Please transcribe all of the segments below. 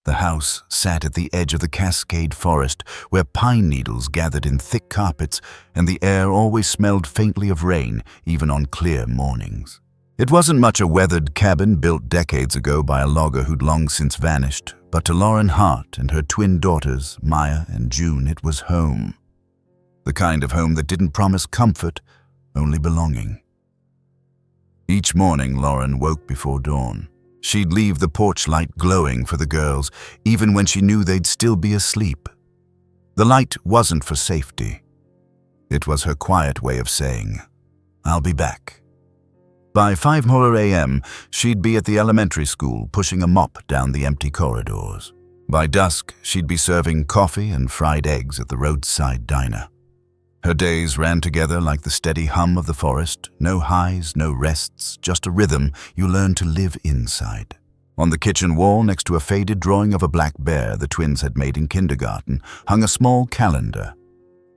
The house sat at the edge of the Cascade Forest, where pine needles gathered in thick carpets, and the air always smelled faintly of rain, even on clear mornings. It wasn't much a weathered cabin built decades ago by a logger who'd long since vanished, but to Lauren Hart and her twin daughters, Maya and June, it was home. The kind of home that didn't promise comfort, only belonging. Each morning, Lauren woke before dawn. She'd leave the porch light glowing for the girls, even when she knew they'd still be asleep. The light wasn't for safety. It was her quiet way of saying, "I'll be back." By 5 a.m., she'd be at the elementary school, pushing a mop down the empty corridors. By dusk, she'd be serving coffee and fried eggs at the roadside diner. Her days ran together like the steady hum of the forest, no highs, no rests, just a rhythm you learn to live inside. On the kitchen wall, next to a faded drawing of a black bear the twins had made in kindergarten, hung a small calendar.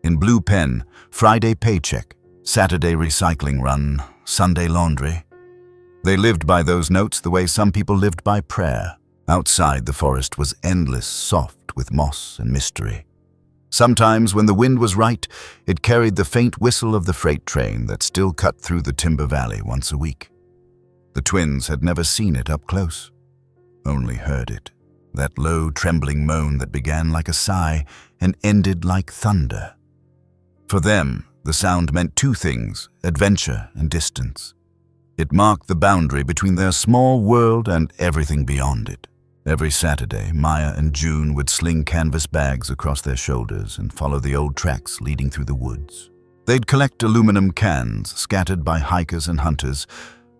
In blue pen, Friday paycheck, Saturday recycling run, Sunday laundry. They lived by those notes the way some people lived by prayer. Outside, the forest was endless, soft with moss and mystery. Sometimes, when the wind was right, it carried the faint whistle of the freight train that still cut through the Timber Valley once a week. The twins had never seen it up close, only heard it, that low, trembling moan that began like a sigh and ended like thunder. For them, the sound meant two things, adventure and distance. It marked the boundary between their small world and everything beyond it. Every Saturday, Maya and June would sling canvas bags across their shoulders and follow the old tracks leading through the woods. They'd collect aluminum cans scattered by hikers and hunters,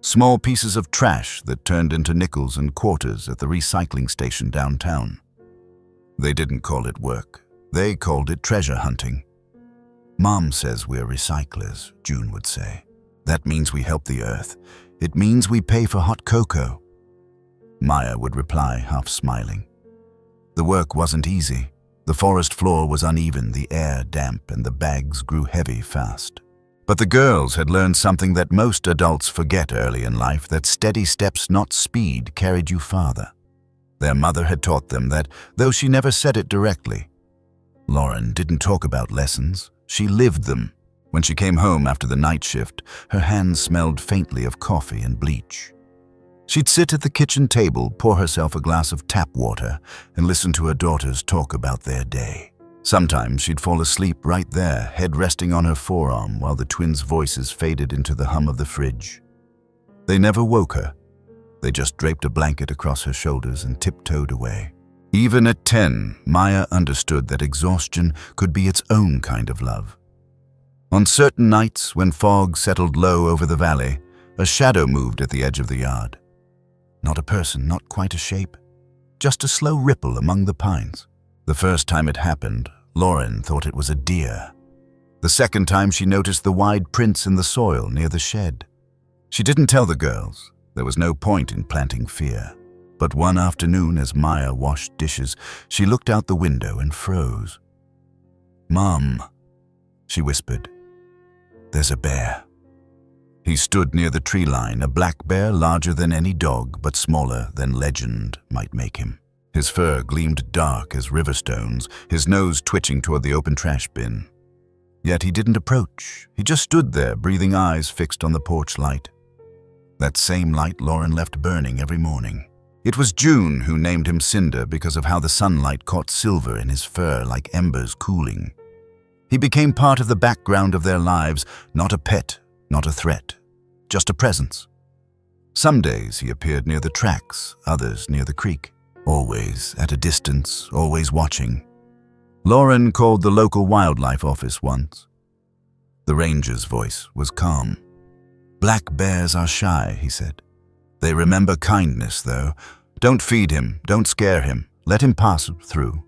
small pieces of trash that turned into nickels and quarters at the recycling station downtown. They didn't call it work. They called it treasure hunting. "Mom says we're recyclers," June would say. "That means we help the earth. It means we pay for hot cocoa." Maya would reply, half smiling. The work wasn't easy. The forest floor was uneven, the air damp, and the bags grew heavy fast. But the girls had learned something that most adults forget early in life, that steady steps, not speed, carried you farther. Their mother had taught them that, though she never said it directly. Lauren didn't talk about lessons. She lived them. When she came home after the night shift, her hands smelled faintly of coffee and bleach. She'd sit at the kitchen table, pour herself a glass of tap water, and listen to her daughters talk about their day. Sometimes she'd fall asleep right there, head resting on her forearm, while the twins' voices faded into the hum of the fridge. They never woke her. They just draped a blanket across her shoulders and tiptoed away. Even at 10, Maya understood that exhaustion could be its own kind of love. On certain nights, when fog settled low over the valley, a shadow moved at the edge of the yard. Not a person, not quite a shape, just a slow ripple among the pines. The first time it happened, Lauren thought it was a deer. The second time she noticed the wide prints in the soil near the shed. She didn't tell the girls. There was no point in planting fear. But one afternoon, as Maya washed dishes, she looked out the window and froze. "Mom," she whispered, "there's a bear." He stood near the tree line, a black bear larger than any dog, but smaller than legend might make him. His fur gleamed dark as river stones, his nose twitching toward the open trash bin. Yet he didn't approach. He just stood there, breathing, eyes fixed on the porch light. That same light Lauren left burning every morning. It was June who named him Cinder because of how the sunlight caught silver in his fur like embers cooling. He became part of the background of their lives, not a pet, not a threat, just a presence. Some days he appeared near the tracks, others near the creek. Always at a distance, always watching. Lauren called the local wildlife office once. The ranger's voice was calm. "Black bears are shy," he said. "They remember kindness, though. Don't feed him, don't scare him, let him pass through."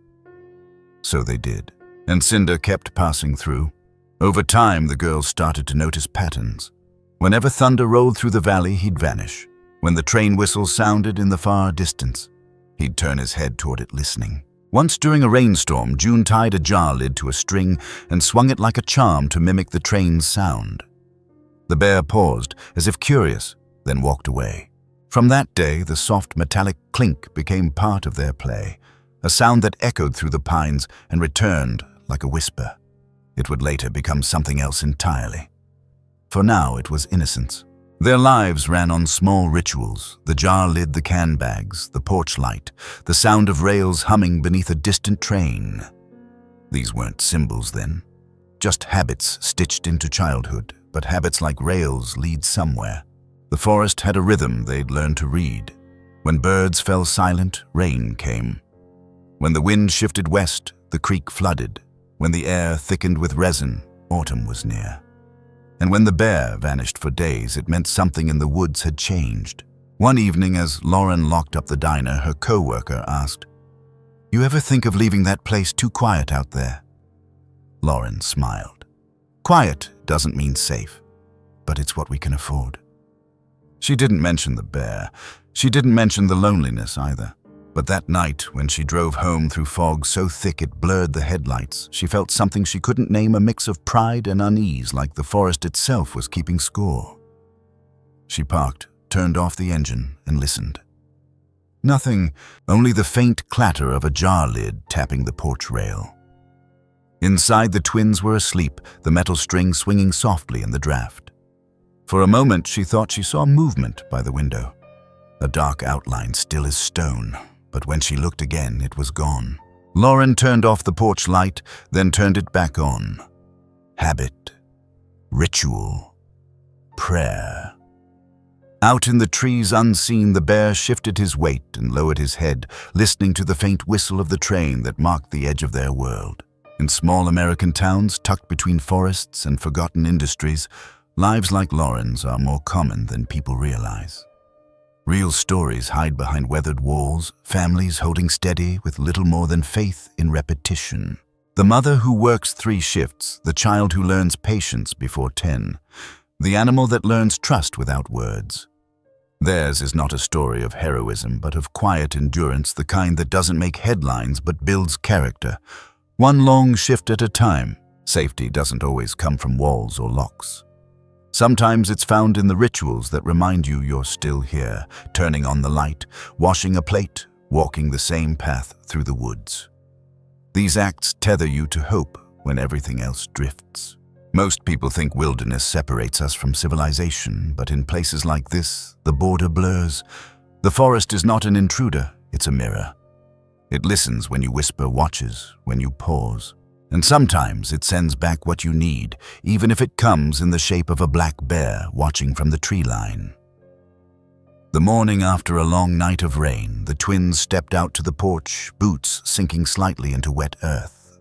So they did, and Cinder kept passing through. Over time, the girls started to notice patterns. Whenever thunder rolled through the valley, he'd vanish. When the train whistle sounded in the far distance, he'd turn his head toward it, listening. Once during a rainstorm, June tied a jar lid to a string and swung it like a charm to mimic the train's sound. The bear paused, as if curious, then walked away. From that day, the soft metallic clink became part of their play, a sound that echoed through the pines and returned like a whisper. It would later become something else entirely. For now, it was innocence. Their lives ran on small rituals: the jar lid, the can bags, the porch light, the sound of rails humming beneath a distant train. These weren't symbols then, just habits stitched into childhood, but habits like rails lead somewhere. The forest had a rhythm they'd learned to read. When birds fell silent, rain came. When the wind shifted west, the creek flooded. When the air thickened with resin, autumn was near. And when the bear vanished for days, it meant something in the woods had changed. One evening, as Lauren locked up the diner, her co-worker asked, "You ever think of leaving that place too quiet out there?" Lauren smiled. Quiet doesn't mean safe, but it's what we can afford. She didn't mention the bear. She didn't mention the loneliness either. But that night, when she drove home through fog so thick it blurred the headlights, she felt something she couldn't name, a mix of pride and unease, like the forest itself was keeping score. She parked, turned off the engine, and listened. Nothing, only the faint clatter of a jar lid tapping the porch rail. Inside, the twins were asleep, the metal string swinging softly in the draft. For a moment, she thought she saw movement by the window. A dark outline, still as stone, but when she looked again, it was gone. Lauren turned off the porch light, then turned it back on. Habit, ritual, prayer. Out in the trees unseen, the bear shifted his weight and lowered his head, listening to the faint whistle of the train that marked the edge of their world. In small American towns tucked between forests and forgotten industries, lives like Lauren's are more common than people realize. Real stories hide behind weathered walls, families holding steady with little more than faith in repetition. The mother who works 3 shifts, the child who learns patience before 10, the animal that learns trust without words. Theirs is not a story of heroism, but of quiet endurance, the kind that doesn't make headlines but builds character. One long shift at a time. Safety doesn't always come from walls or locks. Sometimes it's found in the rituals that remind you you're still here, turning on the light, washing a plate, walking the same path through the woods. These acts tether you to hope when everything else drifts. Most people think wilderness separates us from civilization, but in places like this, the border blurs. The forest is not an intruder, it's a mirror. It listens when you whisper, watches when you pause. And sometimes it sends back what you need, even if it comes in the shape of a black bear watching from the tree line. The morning after a long night of rain, the twins stepped out to the porch, boots sinking slightly into wet earth.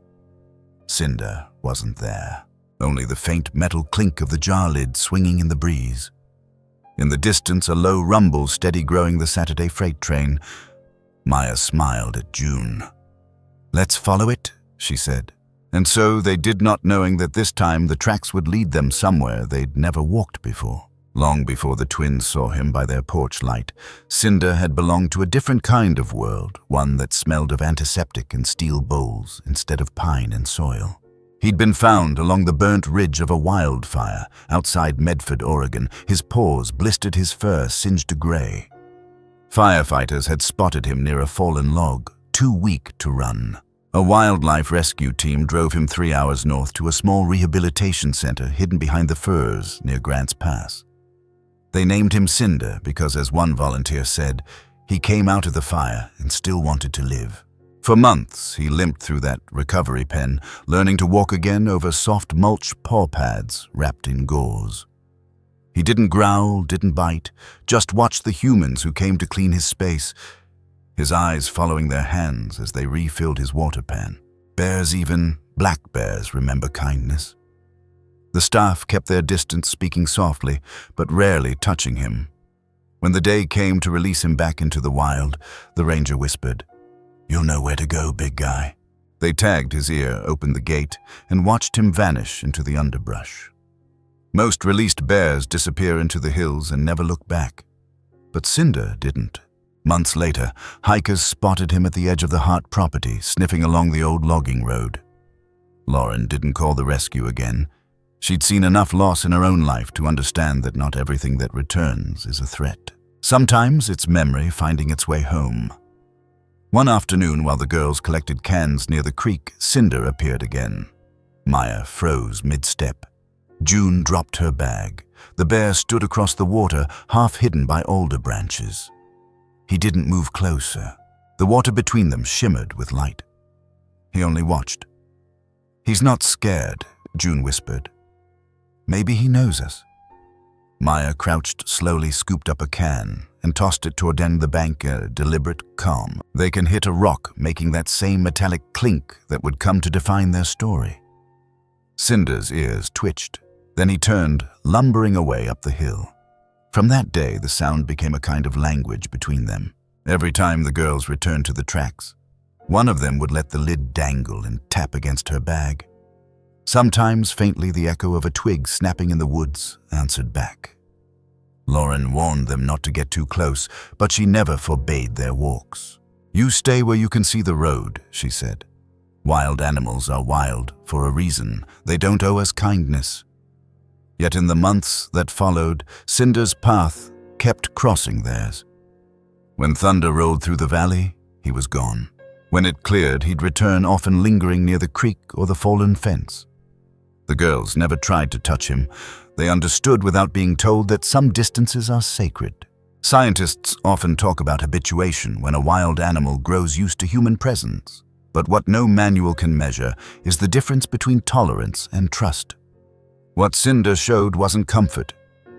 Cinder wasn't there, only the faint metal clink of the jar lid swinging in the breeze. In the distance, a low rumble steady growing the Saturday freight train. Maya smiled at June. "Let's follow it," she said. And so they did, not knowing that this time the tracks would lead them somewhere they'd never walked before. Long before the twins saw him by their porch light, Cinder had belonged to a different kind of world, one that smelled of antiseptic and steel bowls instead of pine and soil. He'd been found along the burnt ridge of a wildfire outside Medford, Oregon. His paws blistered, his fur singed to gray. Firefighters had spotted him near a fallen log, too weak to run. A wildlife rescue team drove him 3 hours north to a small rehabilitation center hidden behind the firs near Grants Pass. They named him Cinder because, as one volunteer said, he came out of the fire and still wanted to live. For months, he limped through that recovery pen, learning to walk again over soft mulch paw pads wrapped in gauze. He didn't growl, didn't bite, just watched the humans who came to clean his space, his eyes following their hands as they refilled his water pan. Bears, even black bears, remember kindness. The staff kept their distance, speaking softly, but rarely touching him. When the day came to release him back into the wild, the ranger whispered, "You'll know where to go, big guy." They tagged his ear, opened the gate, and watched him vanish into the underbrush. Most released bears disappear into the hills and never look back. But Cinder didn't. Months later, hikers spotted him at the edge of the Hart property, sniffing along the old logging road. Lauren didn't call the rescue again. She'd seen enough loss in her own life to understand that not everything that returns is a threat. Sometimes it's memory finding its way home. One afternoon, while the girls collected cans near the creek, Cinder appeared again. Maya froze mid-step. June dropped her bag. The bear stood across the water, half hidden by alder branches. He didn't move closer. The water between them shimmered with light. He only watched. "He's not scared," June whispered. "Maybe he knows us." Maya crouched slowly, scooped up a can, and tossed it toward the bank, a deliberate calm. They can hit a rock, making that same metallic clink that would come to define their story. Cinder's ears twitched. Then he turned, lumbering away up the hill. From that day, the sound became a kind of language between them. Every time the girls returned to the tracks, one of them would let the lid dangle and tap against her bag. Sometimes, faintly, the echo of a twig snapping in the woods answered back. Lauren warned them not to get too close, but she never forbade their walks. "You stay where you can see the road," she said. "Wild animals are wild for a reason. They don't owe us kindness." Yet in the months that followed, Cinder's path kept crossing theirs. When thunder rolled through the valley, he was gone. When it cleared, he'd return, often lingering near the creek or the fallen fence. The girls never tried to touch him. They understood without being told that some distances are sacred. Scientists often talk about habituation when a wild animal grows used to human presence. But what no manual can measure is the difference between tolerance and trust. What Cinder showed wasn't comfort,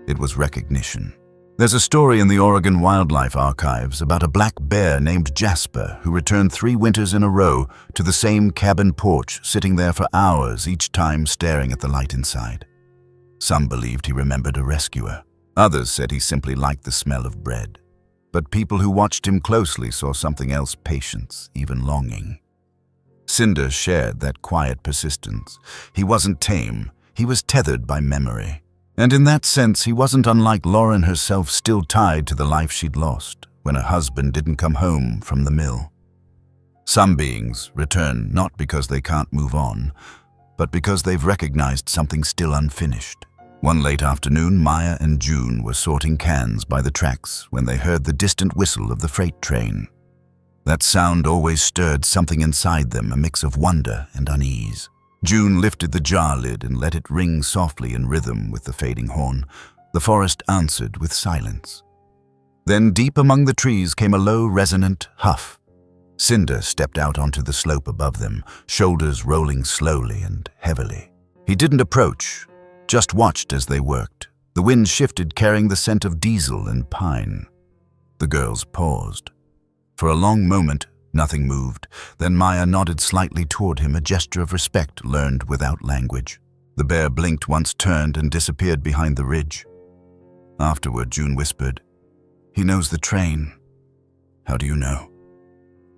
it was recognition. There's a story in the Oregon Wildlife Archives about a black bear named Jasper who returned 3 winters in a row to the same cabin porch, sitting there for hours, each time staring at the light inside. Some believed he remembered a rescuer. Others said he simply liked the smell of bread. But people who watched him closely saw something else: patience, even longing. Cinder shared that quiet persistence. He wasn't tame, he was tethered by memory. And in that sense, he wasn't unlike Lauren herself, still tied to the life she'd lost when her husband didn't come home from the mill. Some beings return not because they can't move on, but because they've recognized something still unfinished. One late afternoon, Maya and June were sorting cans by the tracks when they heard the distant whistle of the freight train. That sound always stirred something inside them, a mix of wonder and unease. June lifted the jar lid and let it ring softly in rhythm with the fading horn. The forest answered with silence. Then deep among the trees came a low, resonant huff. Cinder stepped out onto the slope above them, shoulders rolling slowly and heavily. He didn't approach, just watched as they worked. The wind shifted, carrying the scent of diesel and pine. The girls paused. For a long moment, nothing moved. Then Maya nodded slightly toward him, a gesture of respect learned without language. The bear blinked once, turned, and disappeared behind the ridge. Afterward, June whispered, "He knows the train." "How do you know?"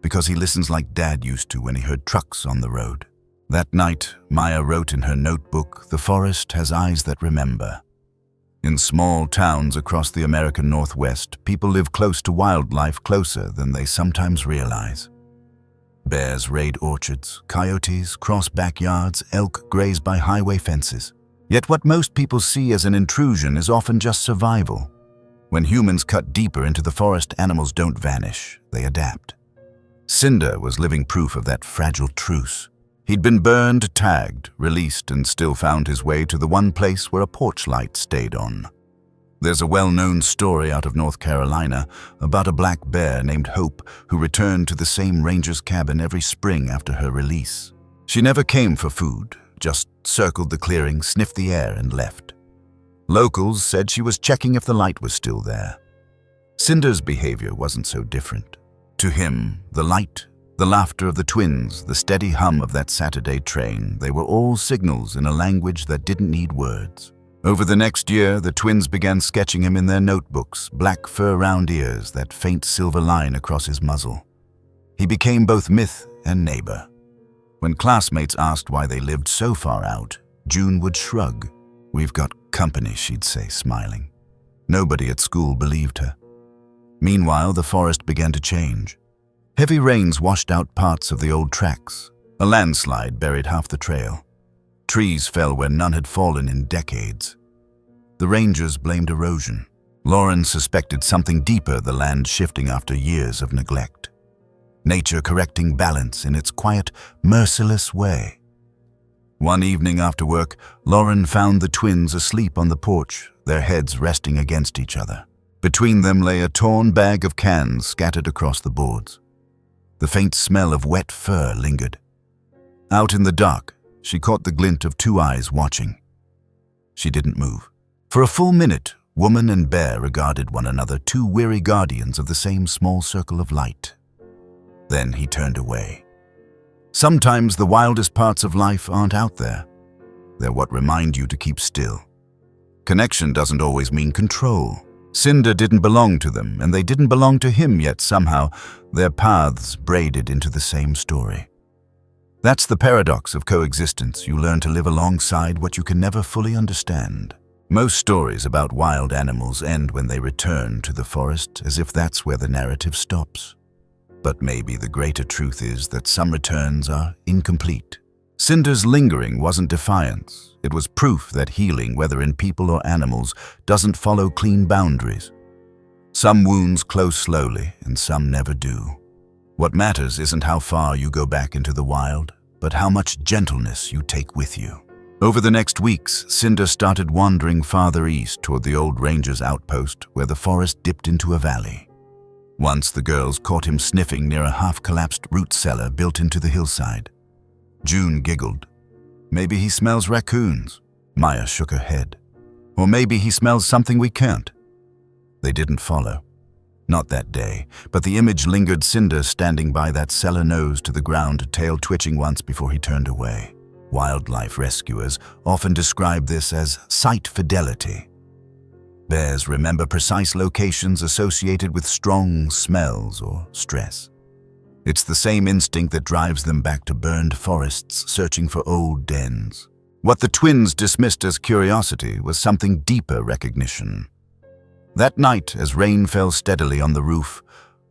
"Because he listens like Dad used to when he heard trucks on the road." That night, Maya wrote in her notebook, "The forest has eyes that remember." In small towns across the American Northwest, people live close to wildlife, closer than they sometimes realize. Bears raid orchards, coyotes cross backyards, elk graze by highway fences. Yet what most people see as an intrusion is often just survival. When humans cut deeper into the forest, animals don't vanish, they adapt. Cinder was living proof of that fragile truce. He'd been burned, tagged, released, and still found his way to the one place where a porch light stayed on. There's a well-known story out of North Carolina about a black bear named Hope who returned to the same ranger's cabin every spring after her release. She never came for food, just circled the clearing, sniffed the air, and left. Locals said she was checking if the light was still there. Cinder's behavior wasn't so different. To him, the light, the laughter of the twins, the steady hum of that Saturday train, they were all signals in a language that didn't need words. Over the next year, the twins began sketching him in their notebooks, black fur round ears, that faint silver line across his muzzle. He became both myth and neighbor. When classmates asked why they lived so far out, June would shrug. "We've got company," she'd say, smiling. Nobody at school believed her. Meanwhile, the forest began to change. Heavy rains washed out parts of the old tracks. A landslide buried half the trail. Trees fell where none had fallen in decades. The rangers blamed erosion. Lauren suspected something deeper, the land shifting after years of neglect. nature correcting balance in its quiet, merciless way. One evening after work, Lauren found the twins asleep on the porch, their heads resting against each other. Between them lay a torn bag of cans scattered across the boards. The faint smell of wet fur lingered. Out in the dark, she caught the glint of two eyes watching. She didn't move. For a full minute, woman and bear regarded one another, two weary guardians of the same small circle of light. Then he turned away. Sometimes the wildest parts of life aren't out there. They're what remind you to keep still. Connection doesn't always mean control. Cinder didn't belong to them, and they didn't belong to him, yet somehow their paths braided into the same story. That's the paradox of coexistence. You learn to live alongside what you can never fully understand. Most stories about wild animals end when they return to the forest, as if that's where the narrative stops. But maybe the greater truth is that some returns are incomplete. Cinder's lingering wasn't defiance. It was proof that healing, whether in people or animals, doesn't follow clean boundaries. Some wounds close slowly, and some never do. What matters isn't how far you go back into the wild, but how much gentleness you take with you. Over the next weeks, Cinder started wandering farther east toward the old ranger's outpost, where the forest dipped into a valley. Once the girls caught him sniffing near a half-collapsed root cellar built into the hillside. June giggled. Maybe he smells raccoons. Maya shook her head. Or maybe he smells something we can't. They didn't follow. Not that day, but the image lingered. Cinder standing by that cellar, nose to the ground, tail twitching once before he turned away. Wildlife rescuers often describe this as sight fidelity. Bears remember precise locations associated with strong smells or stress. It's the same instinct that drives them back to burned forests, searching for old dens. What the twins dismissed as curiosity was something deeper: recognition. That night, as rain fell steadily on the roof,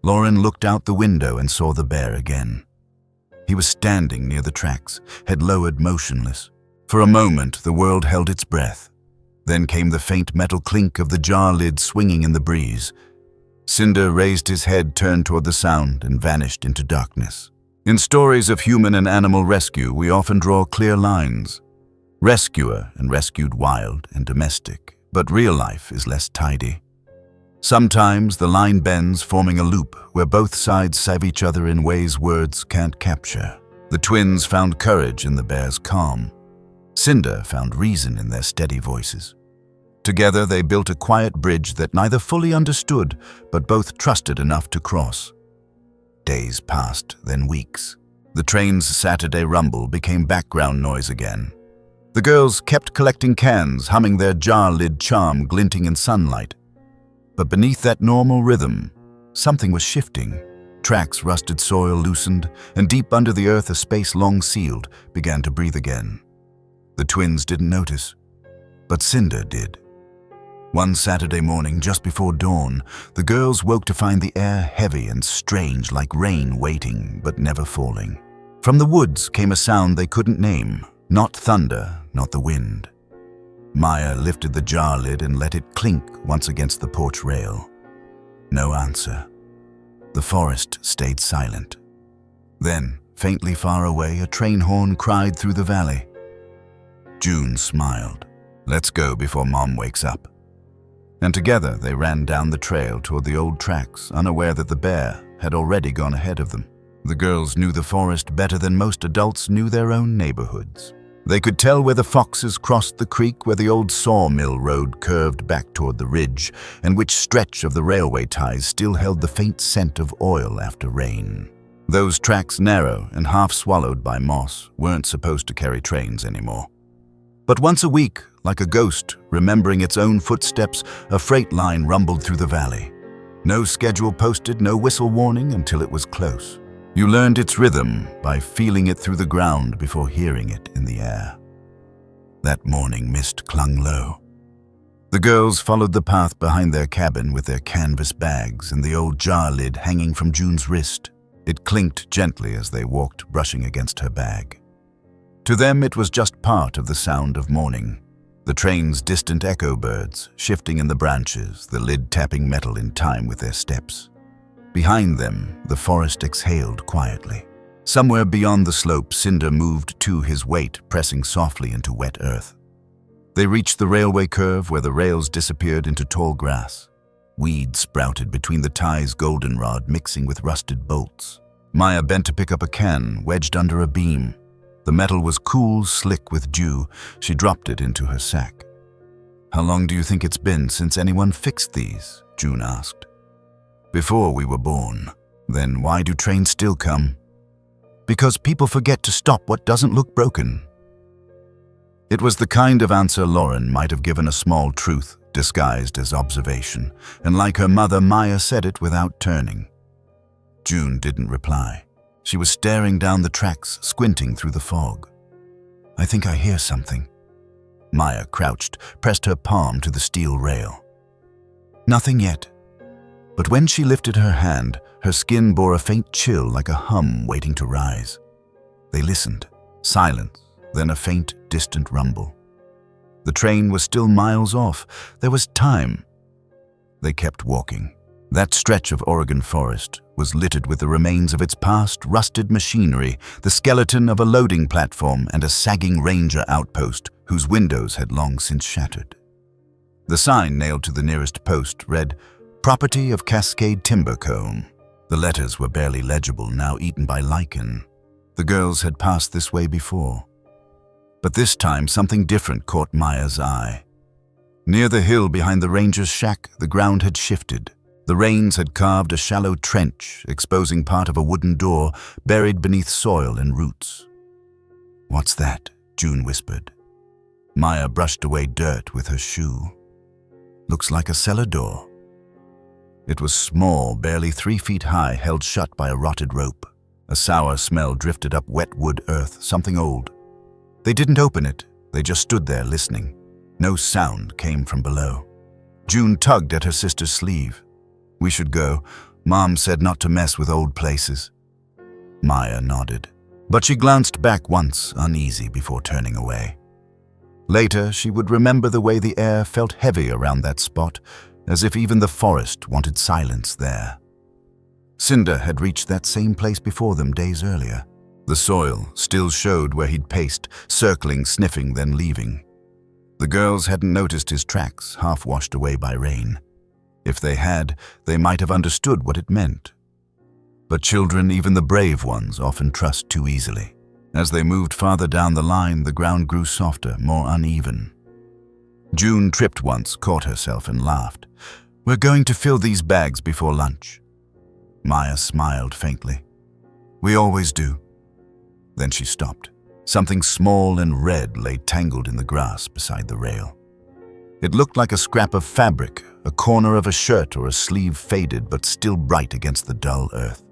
Lauren looked out the window and saw the bear again. He was standing near the tracks, head lowered, motionless. For a moment, the world held its breath. Then came the faint metal clink of the jar lid swinging in the breeze. Cinder raised his head, turned toward the sound, and vanished into darkness. In stories of human and animal rescue, we often draw clear lines. Rescuer and rescued, wild and domestic. But real life is less tidy. Sometimes the line bends, forming a loop where both sides save each other in ways words can't capture. The twins found courage in the bear's calm. Cinder found reason in their steady voices. Together they built a quiet bridge that neither fully understood, but both trusted enough to cross. Days passed, then weeks. The train's Saturday rumble became background noise again. The girls kept collecting cans, humming their jar lid charm, glinting in sunlight. But beneath that normal rhythm, something was shifting. Tracks, rusted soil loosened, and deep under the earth a space long sealed began to breathe again. The twins didn't notice, but Cinder did. One Saturday morning, just before dawn, the girls woke to find the air heavy and strange, like rain waiting but never falling. From the woods came a sound they couldn't name, not thunder, not the wind. Maya lifted the jar lid and let it clink once against the porch rail. No answer. The forest stayed silent. Then, faintly far away, a train horn cried through the valley. June smiled. Let's go before Mom wakes up. And together they ran down the trail toward the old tracks, unaware that the bear had already gone ahead of them. The girls knew the forest better than most adults knew their own neighborhoods. They could tell where the foxes crossed the creek, where the old sawmill road curved back toward the ridge, and which stretch of the railway ties still held the faint scent of oil after rain. Those tracks, narrow and half swallowed by moss, weren't supposed to carry trains anymore. But once a week, like a ghost, remembering its own footsteps, a freight line rumbled through the valley. No schedule posted, no whistle warning until it was close. You learned its rhythm by feeling it through the ground before hearing it in the air. That morning, mist clung low. The girls followed the path behind their cabin with their canvas bags and the old jar lid hanging from June's wrist. It clinked gently as they walked, brushing against her bag. To them, it was just part of the sound of morning. The train's distant echo birds, shifting in the branches, the lid tapping metal in time with their steps. Behind them, the forest exhaled quietly. Somewhere beyond the slope, Cinder moved to his weight, pressing softly into wet earth. They reached the railway curve where the rails disappeared into tall grass. Weeds sprouted between the tie's goldenrod, mixing with rusted bolts. Maya bent to pick up a can, wedged under a beam. The metal was cool, slick with dew. She dropped it into her sack. "How long do you think it's been since anyone fixed these?" June asked. "Before we were born." "Then why do trains still come?" "Because people forget to stop what doesn't look broken." It was the kind of answer Lauren might have given a small truth, disguised as observation, and like her mother, Maya said it without turning. June didn't reply. She was staring down the tracks, squinting through the fog. "I think I hear something." Maya crouched, pressed her palm to the steel rail. "Nothing yet." But when she lifted her hand, her skin bore a faint chill like a hum waiting to rise. They listened. Silence, then a faint, distant rumble. The train was still miles off. There was time. They kept walking. That stretch of Oregon forest was littered with the remains of its past, rusted machinery, the skeleton of a loading platform and a sagging ranger outpost whose windows had long since shattered. The sign nailed to the nearest post read, "Property of Cascade Timber Co." The letters were barely legible, now eaten by lichen. The girls had passed this way before. But this time something different caught Maya's eye. Near the hill behind the ranger's shack, the ground had shifted. The rains had carved a shallow trench, exposing part of a wooden door buried beneath soil and roots. "What's that?" June whispered. Maya brushed away dirt with her shoe. "Looks like a cellar door." It was small, barely 3 feet high, held shut by a rotted rope. A sour smell drifted up wet wood earth, something old. They didn't open it. They just stood there listening. No sound came from below. June tugged at her sister's sleeve. "We should go. Mom said not to mess with old places." Maya nodded, but she glanced back once, uneasy, before turning away. Later, she would remember the way the air felt heavy around that spot, as if even the forest wanted silence there. Cinder had reached that same place before them days earlier. The soil still showed where he'd paced, circling, sniffing, then leaving. The girls hadn't noticed his tracks, half washed away by rain. If they had, they might have understood what it meant. But children, even the brave ones, often trust too easily. As they moved farther down the line, the ground grew softer, more uneven. June tripped once, caught herself, and laughed. "We're going to fill these bags before lunch." Maya smiled faintly. "We always do." Then she stopped. Something small and red lay tangled in the grass beside the rail. It looked like a scrap of fabric, a corner of a shirt or a sleeve faded but still bright against the dull earth.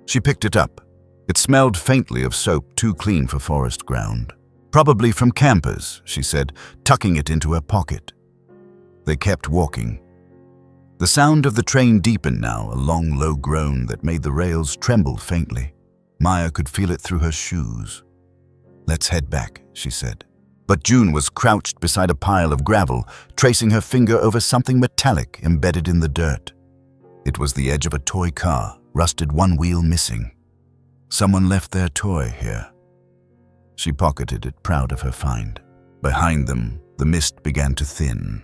She picked it up. It smelled faintly of soap, too clean for forest ground. "Probably from campers," she said, tucking it into her pocket. They kept walking. The sound of the train deepened now, a long, low groan that made the rails tremble faintly. Maya could feel it through her shoes. "Let's head back," she said. But June was crouched beside a pile of gravel, tracing her finger over something metallic embedded in the dirt. It was the edge of a toy car, rusted one wheel missing. Someone left their toy here. She pocketed it, proud of her find. Behind them, the mist began to thin.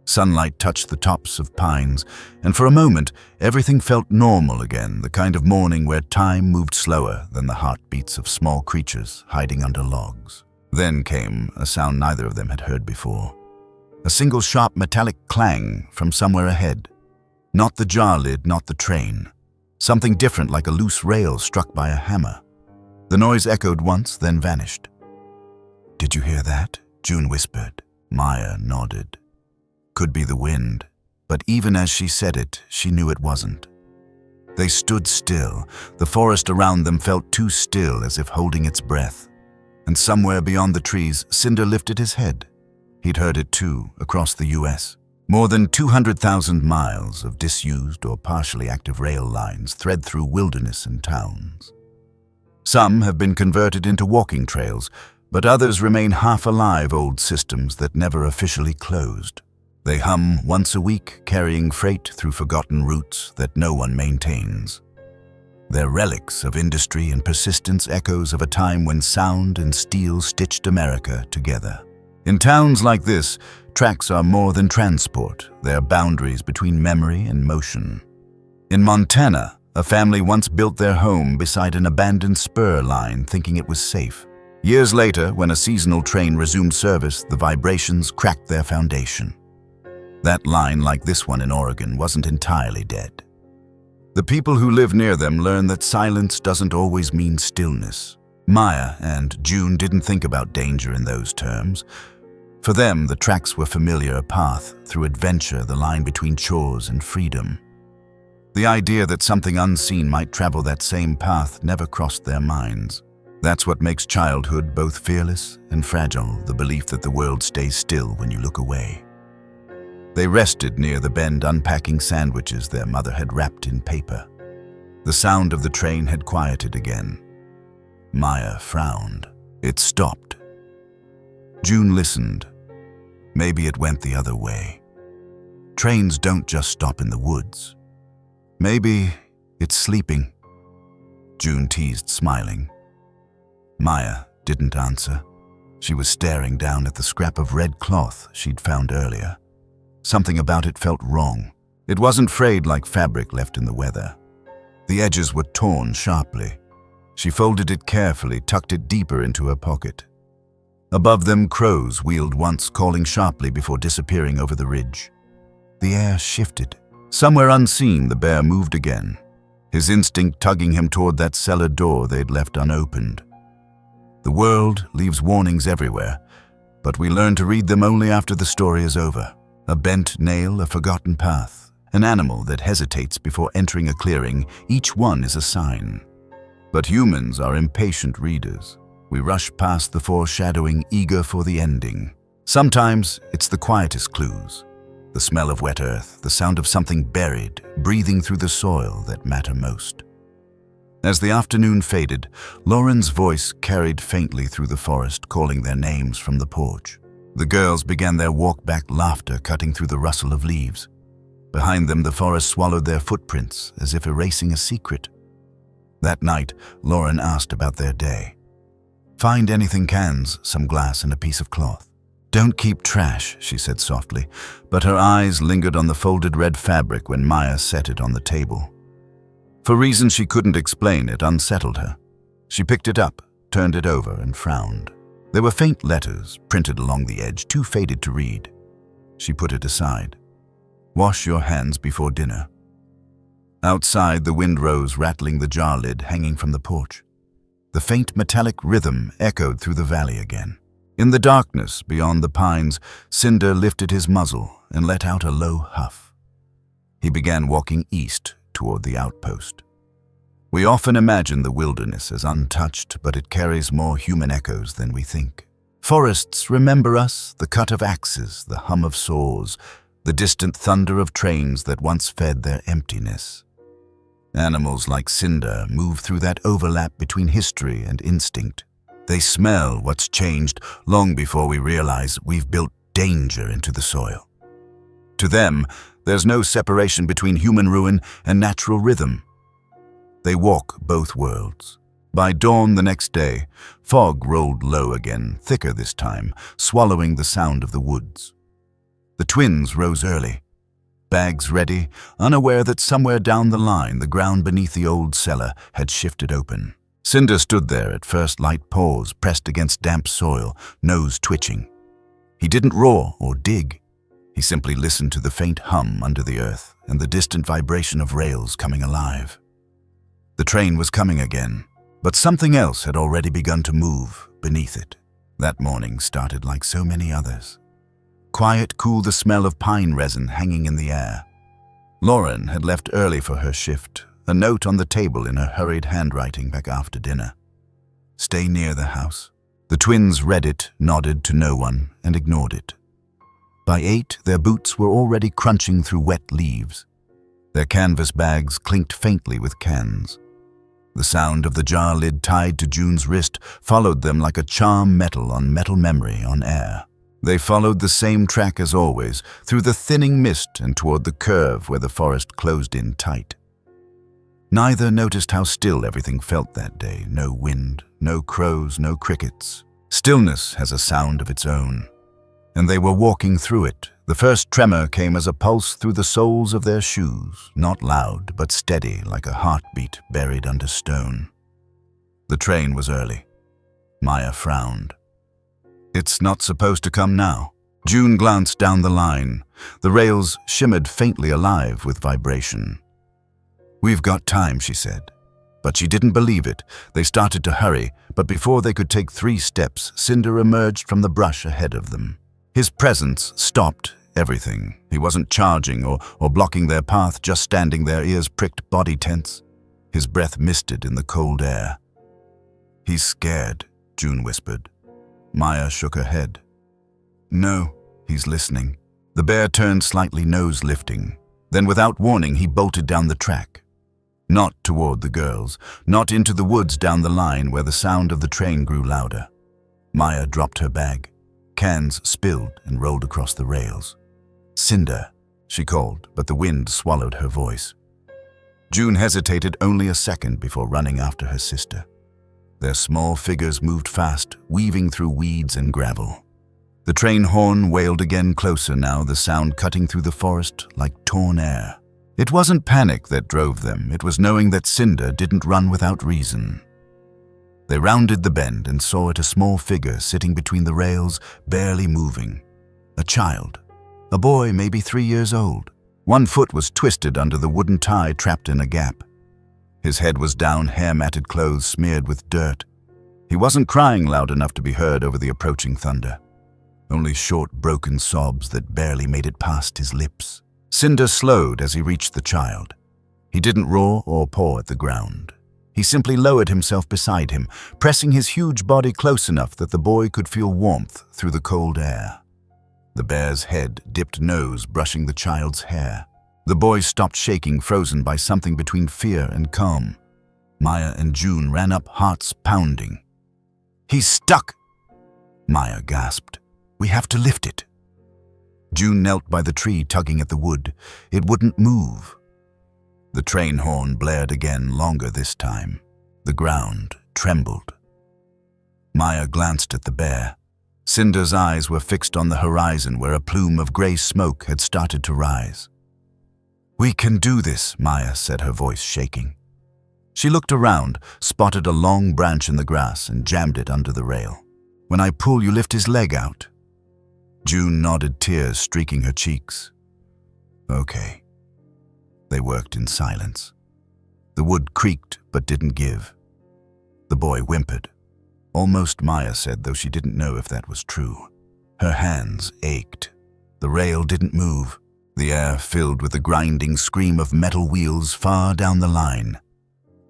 Sunlight touched the tops of pines, and for a moment, everything felt normal again, the kind of morning where time moved slower than the heartbeats of small creatures hiding under logs. Then came a sound neither of them had heard before. A single sharp metallic clang from somewhere ahead. Not the jar lid, not the train. Something different, like a loose rail struck by a hammer. The noise echoed once, then vanished. "Did you hear that?" June whispered. Maya nodded. Could be the wind, but even as she said it, she knew it wasn't. They stood still. The forest around them felt too still, as if holding its breath. And somewhere beyond the trees, Cinder lifted his head. He'd heard it too, across the U.S. More than 200,000 miles of disused or partially active rail lines thread through wilderness and towns. Some have been converted into walking trails, but others remain half-alive old systems that never officially closed. They hum once a week, carrying freight through forgotten routes that no one maintains. They're relics of industry and persistence, echoes of a time when sound and steel stitched America together. In towns like this, tracks are more than transport. They're boundaries between memory and motion. In Montana, a family once built their home beside an abandoned spur line, thinking it was safe. Years later, when a seasonal train resumed service, the vibrations cracked their foundation. That line, like this one in Oregon, wasn't entirely dead. The people who live near them learn that silence doesn't always mean stillness. Maya and June didn't think about danger in those terms. For them, the tracks were familiar, a path through adventure, the line between chores and freedom. The idea that something unseen might travel that same path never crossed their minds. That's what makes childhood both fearless and fragile, the belief that the world stays still when you look away. They rested near the bend, unpacking sandwiches their mother had wrapped in paper. The sound of the train had quieted again. Maya frowned. It stopped. June listened. Maybe it went the other way. Trains don't just stop in the woods. Maybe it's sleeping. June teased, smiling. Maya didn't answer. She was staring down at the scrap of red cloth she'd found earlier. Something about it felt wrong. It wasn't frayed like fabric left in the weather. The edges were torn sharply. She folded it carefully, tucked it deeper into her pocket. Above them, crows wheeled once, calling sharply before disappearing over the ridge. The air shifted. Somewhere unseen, the bear moved again, his instinct tugging him toward that cellar door they'd left unopened. The world leaves warnings everywhere, but we learn to read them only after the story is over. A bent nail, a forgotten path, an animal that hesitates before entering a clearing, each one is a sign. But humans are impatient readers. We rush past the foreshadowing, eager for the ending. Sometimes it's the quietest clues. The smell of wet earth, the sound of something buried, breathing through the soil that matter most. As the afternoon faded, Lauren's voice carried faintly through the forest, calling their names from the porch. The girls began their walk back, laughter cutting through the rustle of leaves. Behind them, the forest swallowed their footprints, as if erasing a secret. That night, Lauren asked about their day. "Find anything cans, some glass and a piece of cloth. Don't keep trash," she said softly, but her eyes lingered on the folded red fabric when Maya set it on the table. For reasons she couldn't explain, it unsettled her. She picked it up, turned it over, and frowned. There were faint letters printed along the edge, too faded to read. She put it aside. "Wash your hands before dinner." Outside, the wind rose, rattling the jar lid hanging from the porch. The faint metallic rhythm echoed through the valley again. In the darkness beyond the pines, Cinder lifted his muzzle and let out a low huff. He began walking east toward the outpost. We often imagine the wilderness as untouched, but it carries more human echoes than we think. Forests remember us, the cut of axes, the hum of saws, the distant thunder of trains that once fed their emptiness. Animals like Cinder move through that overlap between history and instinct. They smell what's changed long before we realize we've built danger into the soil. To them, there's no separation between human ruin and natural rhythm. They walk both worlds. By dawn the next day, fog rolled low again, thicker this time, swallowing the sound of the woods. The twins rose early, bags ready, unaware that somewhere down the line the ground beneath the old cellar had shifted open. Cinder stood there at first, light paws pressed against damp soil, nose twitching. He didn't roar or dig. He simply listened to the faint hum under the earth and the distant vibration of rails coming alive. The train was coming again, but something else had already begun to move beneath it. That morning started like so many others. Quiet, cool, the smell of pine resin hanging in the air. Lauren had left early for her shift, a note on the table in her hurried handwriting back after dinner. "Stay near the house." The twins read it, nodded to no one, and ignored it. By 8, their boots were already crunching through wet leaves. Their canvas bags clinked faintly with cans. The sound of the jar lid tied to June's wrist followed them like a charm, metal on metal, memory on air. They followed the same track as always, through the thinning mist and toward the curve where the forest closed in tight. Neither noticed how still everything felt that day. No wind, no crows, no crickets. Stillness has a sound of its own. And they were walking through it. The first tremor came as a pulse through the soles of their shoes, not loud, but steady, like a heartbeat buried under stone. The train was early. Maya frowned. It's not supposed to come now. June glanced down the line. The rails shimmered faintly alive with vibration. We've got time, she said. But she didn't believe it. They started to hurry, but before they could take 3 steps, Cinder emerged from the brush ahead of them. His presence stopped everything. He wasn't charging or blocking their path, just standing there, ears pricked, body tense. His breath misted in the cold air. He's scared, June whispered. Maya shook her head. No, he's listening. The bear turned slightly, nose lifting. Then without warning, he bolted down the track. Not toward the girls, not into the woods down the line where the sound of the train grew louder. Maya dropped her bag. Cans spilled and rolled across the rails. Cinder, she called, but the wind swallowed her voice. June hesitated only a second before running after her sister. Their small figures moved fast, weaving through weeds and gravel. The train horn wailed again, closer now, the sound cutting through the forest like torn air. It wasn't panic that drove them, it was knowing that Cinder didn't run without reason. They rounded the bend and saw it, a small figure sitting between the rails, barely moving. A child. A boy, maybe 3 years old. One foot was twisted under the wooden tie trapped in a gap. His head was down, hair-matted clothes smeared with dirt. He wasn't crying loud enough to be heard over the approaching thunder. Only short, broken sobs that barely made it past his lips. Cinder slowed as he reached the child. He didn't roar or paw at the ground. He simply lowered himself beside him, pressing his huge body close enough that the boy could feel warmth through the cold air. The bear's head dipped, nose brushing the child's hair. The boy stopped shaking, frozen by something between fear and calm. Maya and June ran up, hearts pounding. He's stuck! Maya gasped. We have to lift it. June knelt by the tree, tugging at the wood. It wouldn't move. The train horn blared again, longer this time. The ground trembled. Maya glanced at the bear. Cinder's eyes were fixed on the horizon where a plume of gray smoke had started to rise. We can do this, Maya said, her voice shaking. She looked around, spotted a long branch in the grass, and jammed it under the rail. When I pull, you lift his leg out. June nodded, tears streaking her cheeks. Okay. They worked in silence. The wood creaked but didn't give. The boy whimpered. Almost, Maya said, though she didn't know if that was true. Her hands ached. The rail didn't move. The air filled with the grinding scream of metal wheels far down the line.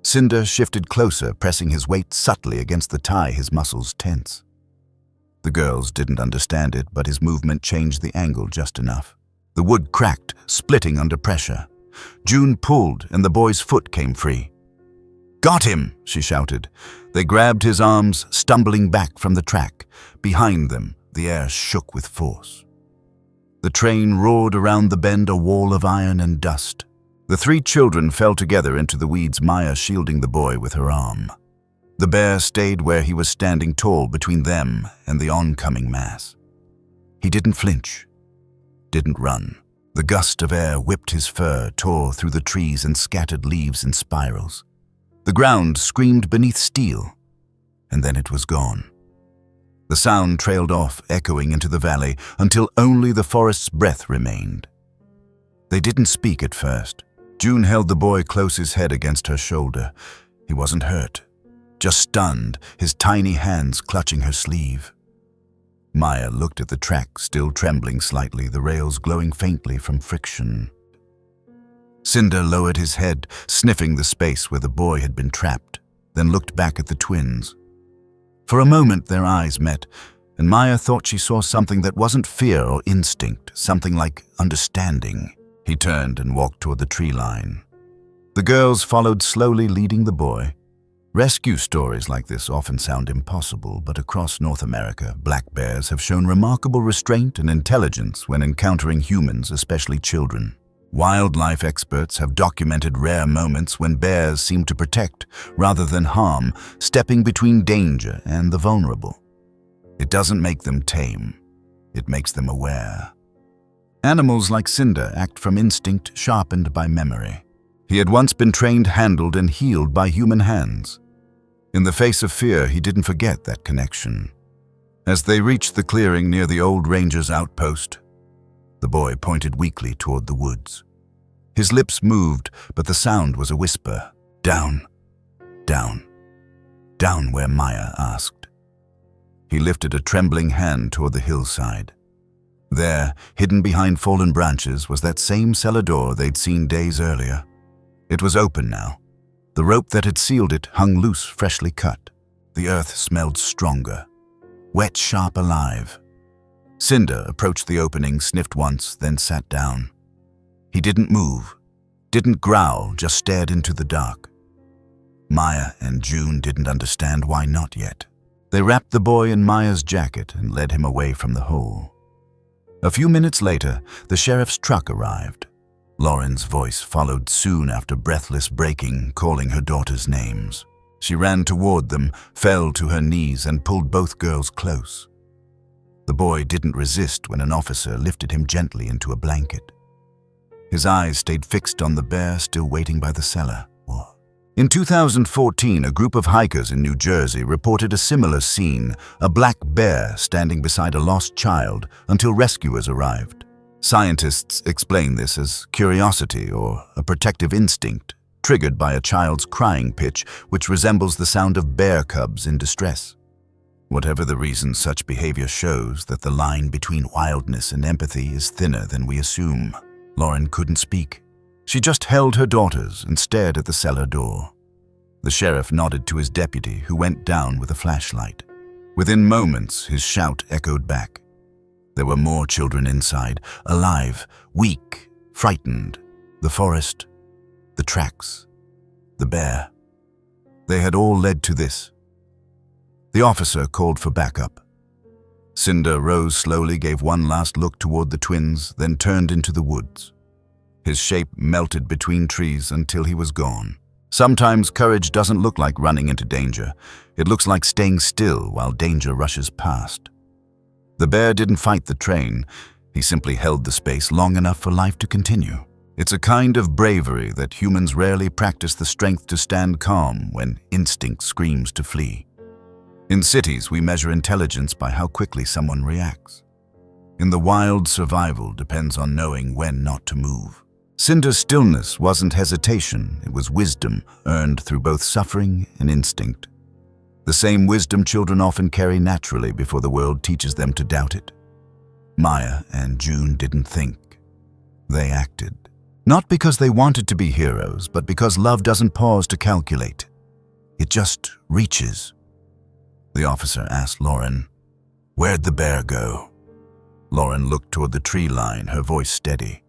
Cinder shifted closer, pressing his weight subtly against the tie, his muscles tense. The girls didn't understand it, but his movement changed the angle just enough. The wood cracked, splitting under pressure. June pulled, and the boy's foot came free. Got him, she shouted. They grabbed his arms, stumbling back from the track. Behind them, the air shook with force. The train roared around the bend, a wall of iron and dust. The 3 children fell together into the weeds, Maya shielding the boy with her arm. The bear stayed where he was standing, tall between them and the oncoming mass. He didn't flinch, didn't run. The gust of air whipped his fur, tore through the trees and scattered leaves in spirals. The ground screamed beneath steel, and then it was gone. The sound trailed off, echoing into the valley, until only the forest's breath remained. They didn't speak at first. June held the boy close, his head against her shoulder. He wasn't hurt, just stunned, his tiny hands clutching her sleeve. Maya looked at the track, still trembling slightly, the rails glowing faintly from friction. Cinder lowered his head, sniffing the space where the boy had been trapped, then looked back at the twins. For a moment their eyes met, and Maya thought she saw something that wasn't fear or instinct, something like understanding. He turned and walked toward the tree line. The girls followed slowly, leading the boy. Rescue stories like this often sound impossible, but across North America, black bears have shown remarkable restraint and intelligence when encountering humans, especially children. Wildlife experts have documented rare moments when bears seem to protect rather than harm, stepping between danger and the vulnerable. It doesn't make them tame, it makes them aware. Animals like Cinder act from instinct sharpened by memory. He had once been trained, handled, and healed by human hands. In the face of fear, he didn't forget that connection. As they reached the clearing near the old ranger's outpost, the boy pointed weakly toward the woods. His lips moved, but the sound was a whisper. Down, down, down where Maya asked. He lifted a trembling hand toward the hillside. There, hidden behind fallen branches, was that same cellar door they'd seen days earlier. It was open now. The rope that had sealed it hung loose, freshly cut. The earth smelled stronger, wet, sharp, alive. Cinder approached the opening, sniffed once, then sat down. He didn't move, didn't growl, just stared into the dark. Maya and June didn't understand why not yet. They wrapped the boy in Maya's jacket and led him away from the hole. A few minutes later, the sheriff's truck arrived. Lauren's voice followed soon after, breathless, breaking, calling her daughters' names. She ran toward them, fell to her knees, and pulled both girls close. The boy didn't resist when an officer lifted him gently into a blanket. His eyes stayed fixed on the bear still waiting by the cellar. In 2014, a group of hikers in New Jersey reported a similar scene, a black bear standing beside a lost child until rescuers arrived. Scientists explain this as curiosity or a protective instinct, triggered by a child's crying pitch, which resembles the sound of bear cubs in distress. Whatever the reason, such behavior shows that the line between wildness and empathy is thinner than we assume. Lauren couldn't speak. She just held her daughters and stared at the cellar door. The sheriff nodded to his deputy, who went down with a flashlight. Within moments, his shout echoed back. There were more children inside, alive, weak, frightened. The forest, the tracks, the bear. They had all led to this. The officer called for backup. Cinder rose slowly, gave one last look toward the twins, then turned into the woods. His shape melted between trees until he was gone. Sometimes courage doesn't look like running into danger. It looks like staying still while danger rushes past. The bear didn't fight the train. He simply held the space long enough for life to continue. It's a kind of bravery that humans rarely practice, the strength to stand calm when instinct screams to flee. In cities, we measure intelligence by how quickly someone reacts. In the wild, survival depends on knowing when not to move. Cinder's stillness wasn't hesitation, it was wisdom earned through both suffering and instinct. The same wisdom children often carry naturally before the world teaches them to doubt it. Maya and June didn't think. They acted. Not because they wanted to be heroes, but because love doesn't pause to calculate. It just reaches. The officer asked Lauren, "Where'd the bear go?" Lauren looked toward the tree line, her voice steady.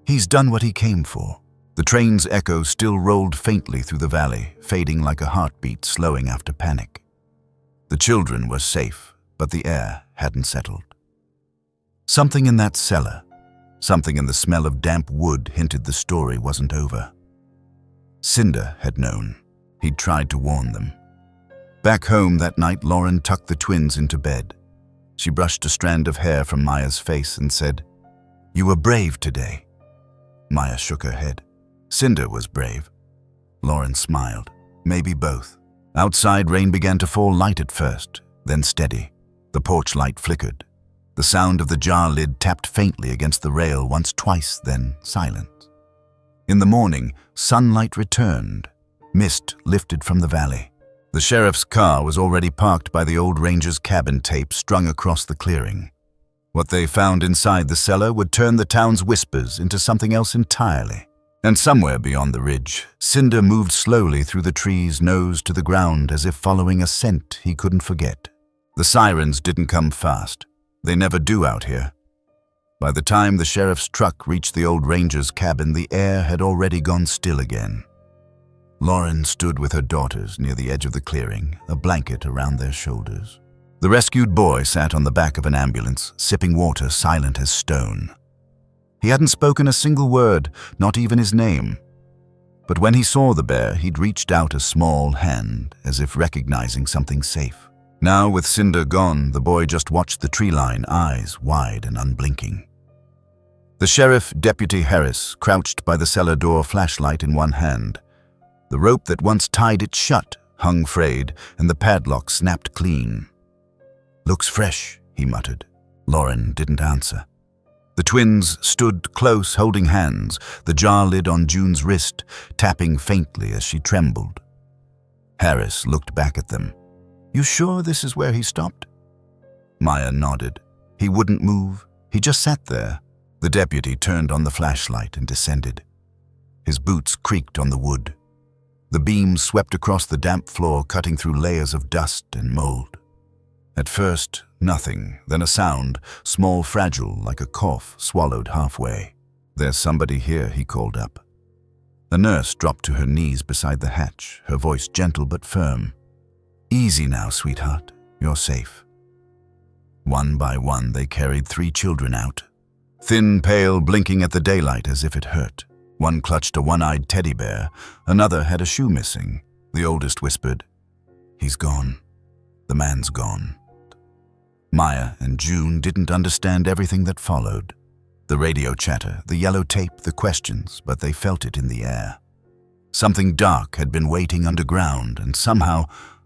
"He's done what he came for." The train's echo still rolled faintly through the valley, fading like a heartbeat slowing after panic. The children were safe, but the air hadn't settled. Something in that cellar, something in the smell of damp wood hinted the story wasn't over. Cinder had known. He'd tried to warn them. Back home that night, Lauren tucked the twins into bed. She brushed a strand of hair from Maya's face and said, "You were brave today." Maya shook her head. Cinder was brave. Lauren smiled. Maybe both. Outside, rain began to fall, light at first, then steady. The porch light flickered. The sound of the jar lid tapped faintly against the rail once, twice, then silence. In the morning, sunlight returned. Mist lifted from the valley. The sheriff's car was already parked by the old ranger's cabin, tape strung across the clearing. What they found inside the cellar would turn the town's whispers into something else entirely. And somewhere beyond the ridge, Cinder moved slowly through the trees, nose to the ground, as if following a scent he couldn't forget. The sirens didn't come fast. They never do out here. By the time the sheriff's truck reached the old ranger's cabin, the air had already gone still again. Lauren stood with her daughters near the edge of the clearing, a blanket around their shoulders. The rescued boy sat on the back of an ambulance, sipping water, silent as stone. He hadn't spoken a single word, not even his name. But when he saw the bear, he'd reached out a small hand, as if recognizing something safe. Now, with Cinder gone, the boy just watched the tree line, eyes wide and unblinking. The sheriff, Deputy Harris, crouched by the cellar door, flashlight in one hand. The rope that once tied it shut hung frayed, and the padlock snapped clean. "Looks fresh," he muttered. Lauren didn't answer. The twins stood close, holding hands, the jar lid on June's wrist, tapping faintly as she trembled. Harris looked back at them. "You sure this is where he stopped?" Maya nodded. He wouldn't move. He just sat there. The deputy turned on the flashlight and descended. His boots creaked on the wood. The beams swept across the damp floor, cutting through layers of dust and mold. At first, nothing, then a sound, small, fragile, like a cough, swallowed halfway. "There's somebody here," he called up. A nurse dropped to her knees beside the hatch, her voice gentle but firm. "Easy now, sweetheart. You're safe." One by one, they carried 3 children out. Thin, pale, blinking at the daylight as if it hurt. One clutched a one-eyed teddy bear. Another had a shoe missing. The oldest whispered, "He's gone. The man's gone." Maya and June didn't understand everything that followed. The radio chatter, the yellow tape, the questions, but they felt it in the air. Something dark had been waiting underground, and somehow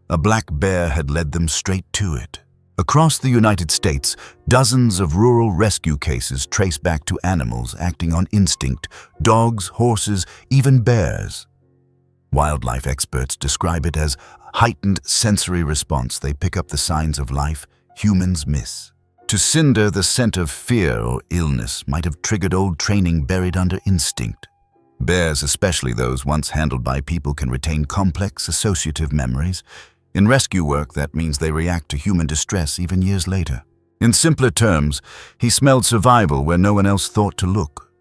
a black bear had led them straight to it. Across the United States, dozens of rural rescue cases trace back to animals acting on instinct, dogs, horses, even bears. Wildlife experts describe it as heightened sensory response. They pick up the signs of life humans miss. To Cinder, the scent of fear or illness might have triggered old training buried under instinct. Bears, especially those once handled by people, can retain complex associative memories. In rescue work, that means they react to human distress even years later. In simpler terms, he smelled survival where no one else thought to look.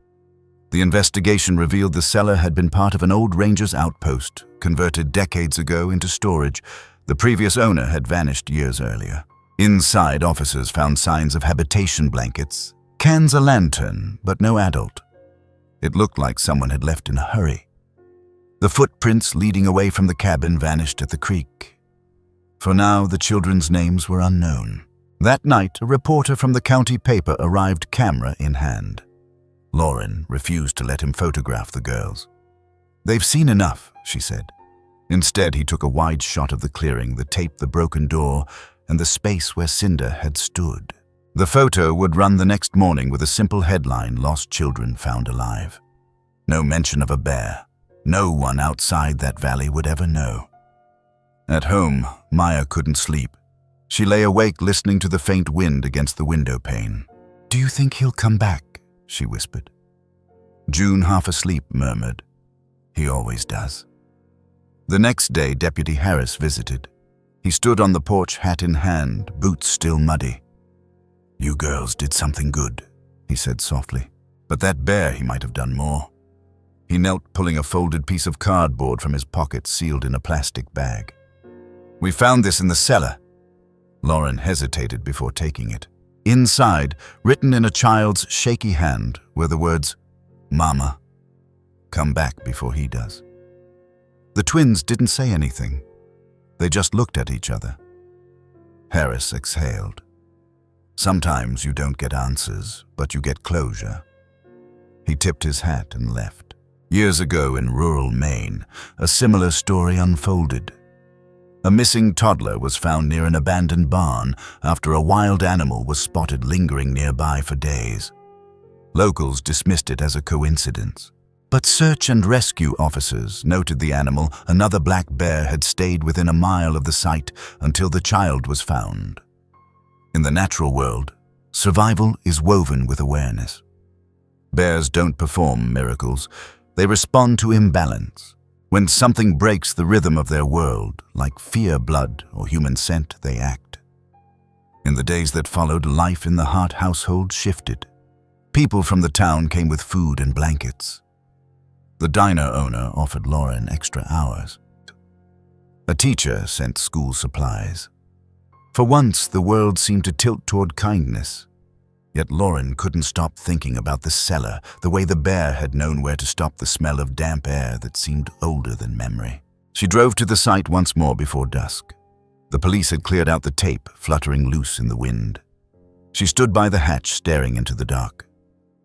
The investigation revealed the cellar had been part of an old ranger's outpost, converted decades ago into storage. The previous owner had vanished years earlier. Inside, officers found signs of habitation blankets, cans, a lantern, but no adult. It looked like someone had left in a hurry. The footprints leading away from the cabin vanished at the creek. For now, the children's names were unknown. That night, a reporter from the county paper arrived, camera in hand. Lauren refused to let him photograph the girls. "They've seen enough," she said. Instead, he took a wide shot of the clearing, the tape, the broken door, and the space where Cinder had stood. The photo would run the next morning with a simple headline, "Lost Children Found Alive." No mention of a bear. No one outside that valley would ever know. At home, Maya couldn't sleep. She lay awake listening to the faint wind against the window pane. "Do you think he'll come back?" she whispered. June, half asleep, murmured, "He always does." The next day, Deputy Harris visited. He stood on the porch, hat in hand, boots still muddy. "You girls did something good," he said softly. "But that bear, he might have done more." He knelt, pulling a folded piece of cardboard from his pocket, sealed in a plastic bag. "We found this in the cellar." Lauren hesitated before taking it. Inside, written in a child's shaky hand, were the words, "Mama, come back before he does." The twins didn't say anything. They just looked at each other. Harris exhaled. "Sometimes you don't get answers, but you get closure." He tipped his hat and left. Years ago in rural Maine, a similar story unfolded. A missing toddler was found near an abandoned barn after a wild animal was spotted lingering nearby for days. Locals dismissed it as a coincidence. But search and rescue officers noted the animal, another black bear, had stayed within a mile of the site until the child was found. In the natural world, survival is woven with awareness. Bears don't perform miracles. They respond to imbalance. When something breaks the rhythm of their world, like fear, blood, or human scent, they act. In the days that followed, life in the Hart household shifted. People from the town came with food and blankets. The diner owner offered Lauren extra hours. A teacher sent school supplies. For once, the world seemed to tilt toward kindness. Yet Lauren couldn't stop thinking about the cellar, the way the bear had known where to stop the smell of damp air that seemed older than memory. She drove to the site once more before dusk. The police had cleared out the tape, fluttering loose in the wind. She stood by the hatch, staring into the dark.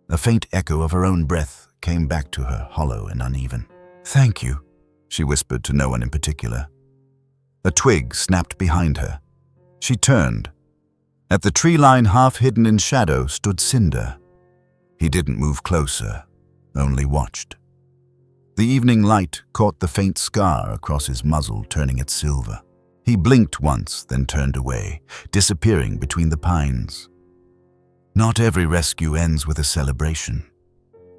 A faint echo of her own breath came back to her, hollow and uneven. "Thank you," she whispered to no one in particular. A twig snapped behind her. She turned. At the tree line, half hidden in shadow, stood Cinder. He didn't move closer, only watched. The evening light caught the faint scar across his muzzle, turning it silver. He blinked once, then turned away, disappearing between the pines. Not every rescue ends with a celebration.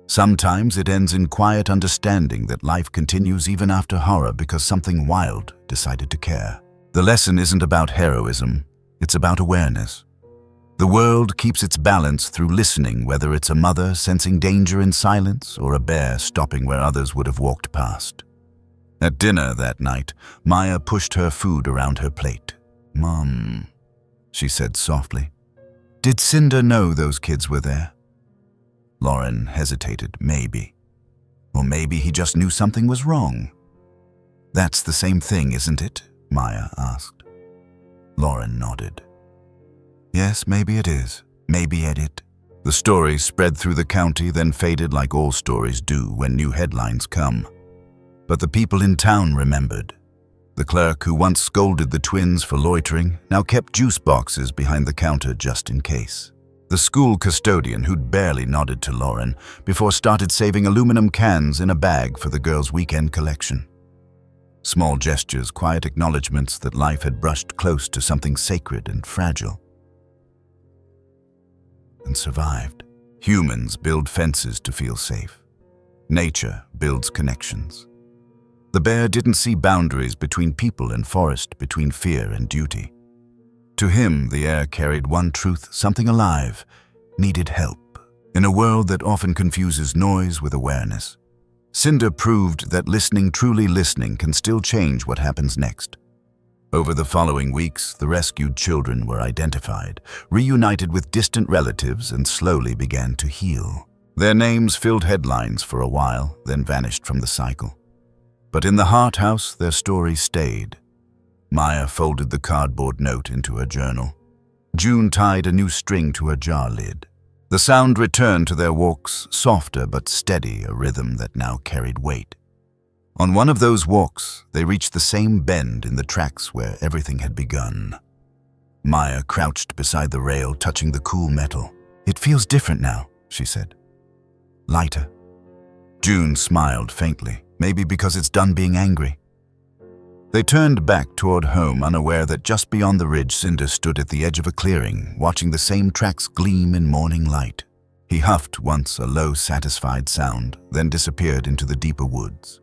Sometimes it ends in quiet understanding that life continues even after horror because something wild decided to care. The lesson isn't about heroism, it's about awareness. The world keeps its balance through listening, whether it's a mother sensing danger in silence or a bear stopping where others would have walked past. At dinner that night, Maya pushed her food around her plate. "Mom," she said softly. "Did Cinder know those kids were there?" Lauren hesitated. Maybe. Or maybe he just knew something was wrong. "That's the same thing, isn't it?" Maya asked. Lauren nodded. "Yes, maybe it is. Maybe it." The story spread through the county, then faded like all stories do when new headlines come. But the people in town remembered. The clerk who once scolded the twins for loitering now kept juice boxes behind the counter just in case. The school custodian who'd barely nodded to Lauren before started saving aluminum cans in a bag for the girls' weekend collection. Small gestures, quiet acknowledgments that life had brushed close to something sacred and fragile. And survived. Humans build fences to feel safe. Nature builds connections. The bear didn't see boundaries between people and forest, between fear and duty. To him, the air carried one truth: something alive needed help. In a world that often confuses noise with awareness, Cinder proved that listening, truly listening, can still change what happens next. Over the following weeks, the rescued children were identified, reunited with distant relatives, and slowly began to heal. Their names filled headlines for a while, then vanished from the cycle. But in the Hart House, their story stayed. Maya folded the cardboard note into her journal. June tied a new string to her jar lid. The sound returned to their walks, softer but steady, a rhythm that now carried weight. On one of those walks, they reached the same bend in the tracks where everything had begun. Maya crouched beside the rail, touching the cool metal. "It feels different now," she said. "Lighter." June smiled faintly, maybe because it's done being angry. They turned back toward home, unaware that just beyond the ridge, Cinder stood at the edge of a clearing, watching the same tracks gleam in morning light. He huffed once, a low, satisfied sound, then disappeared into the deeper woods.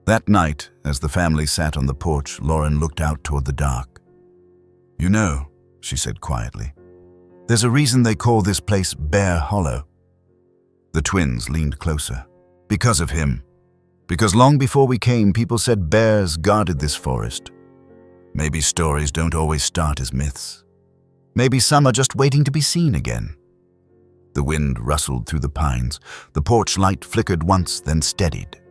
That night, as the family sat on the porch, Lauren looked out toward the dark. "You know," she said quietly, "there's a reason they call this place Bear Hollow." The twins leaned closer. "Because of him. Because long before we came, people said bears guarded this forest. Maybe stories don't always start as myths. Maybe some are just waiting to be seen again." The wind rustled through the pines. The porch light flickered once, then steadied.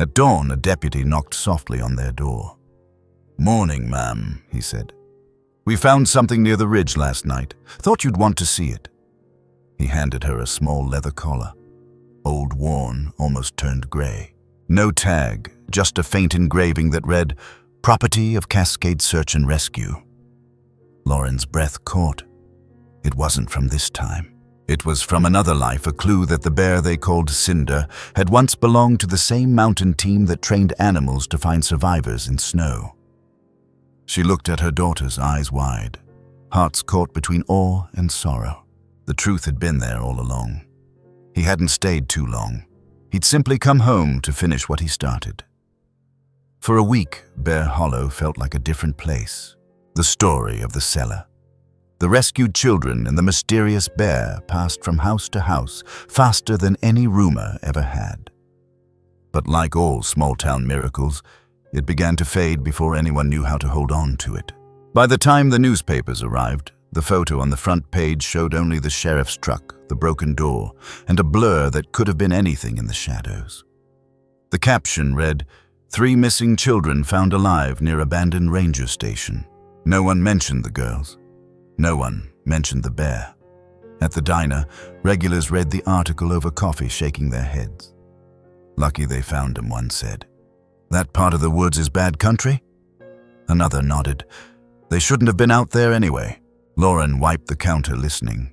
At dawn, a deputy knocked softly on their door. "Morning, ma'am," he said. "We found something near the ridge last night. Thought you'd want to see it." He handed her a small leather collar. Old, worn, almost turned gray. No tag, just a faint engraving that read, "Property of Cascade Search and Rescue." Lauren's breath caught. It wasn't from this time. It was from another life, a clue that the bear they called Cinder had once belonged to the same mountain team that trained animals to find survivors in snow. She looked at her daughters, eyes wide, hearts caught between awe and sorrow. The truth had been there all along. He hadn't stayed too long. He'd simply come home to finish what he started. For a week, Bear Hollow felt like a different place. The story of the cellar. The rescued children and the mysterious bear passed from house to house faster than any rumor ever had. But like all small-town miracles, it began to fade before anyone knew how to hold on to it. By the time the newspapers arrived, the photo on the front page showed only the sheriff's truck, the broken door, and a blur that could have been anything in the shadows. The caption read, "3 missing children found alive near abandoned ranger station." No one mentioned the girls. No one mentioned the bear. At the diner, regulars read the article over coffee, shaking their heads. "Lucky they found him," one said. "That part of the woods is bad country?" Another nodded. "They shouldn't have been out there anyway." Lauren wiped the counter, listening.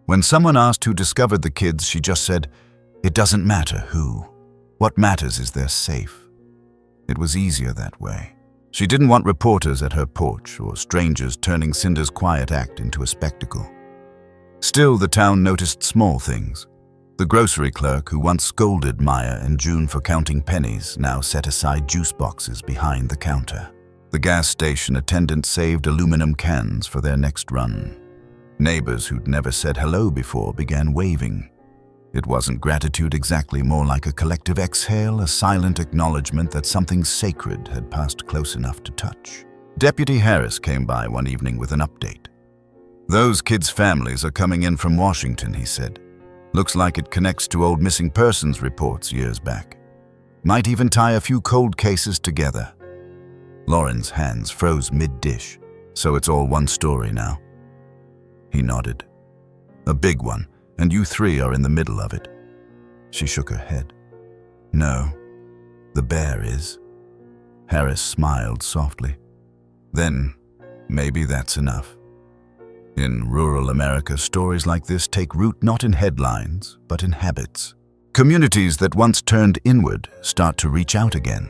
When someone asked who discovered the kids, she just said, "It doesn't matter who. What matters is they're safe." It was easier that way. She didn't want reporters at her porch or strangers turning Cinder's quiet act into a spectacle. Still, the town noticed small things. The grocery clerk who once scolded Maya and June for counting pennies now set aside juice boxes behind the counter. The gas station attendant saved aluminum cans for their next run. Neighbors who'd never said hello before began waving. It wasn't gratitude exactly, more like a collective exhale, a silent acknowledgement that something sacred had passed close enough to touch. Deputy Harris came by one evening with an update. "Those kids' families are coming in from Washington," he said. "Looks like it connects to old missing persons reports years back. Might even tie a few cold cases together." Lauren's hands froze mid-dish. "So it's all one story now?" He nodded. "A big one, and you 3 are in the middle of it." She shook her head. "No, the bear is." Harris smiled softly. "Then, maybe that's enough." In rural America, stories like this take root not in headlines, but in habits. Communities that once turned inward start to reach out again.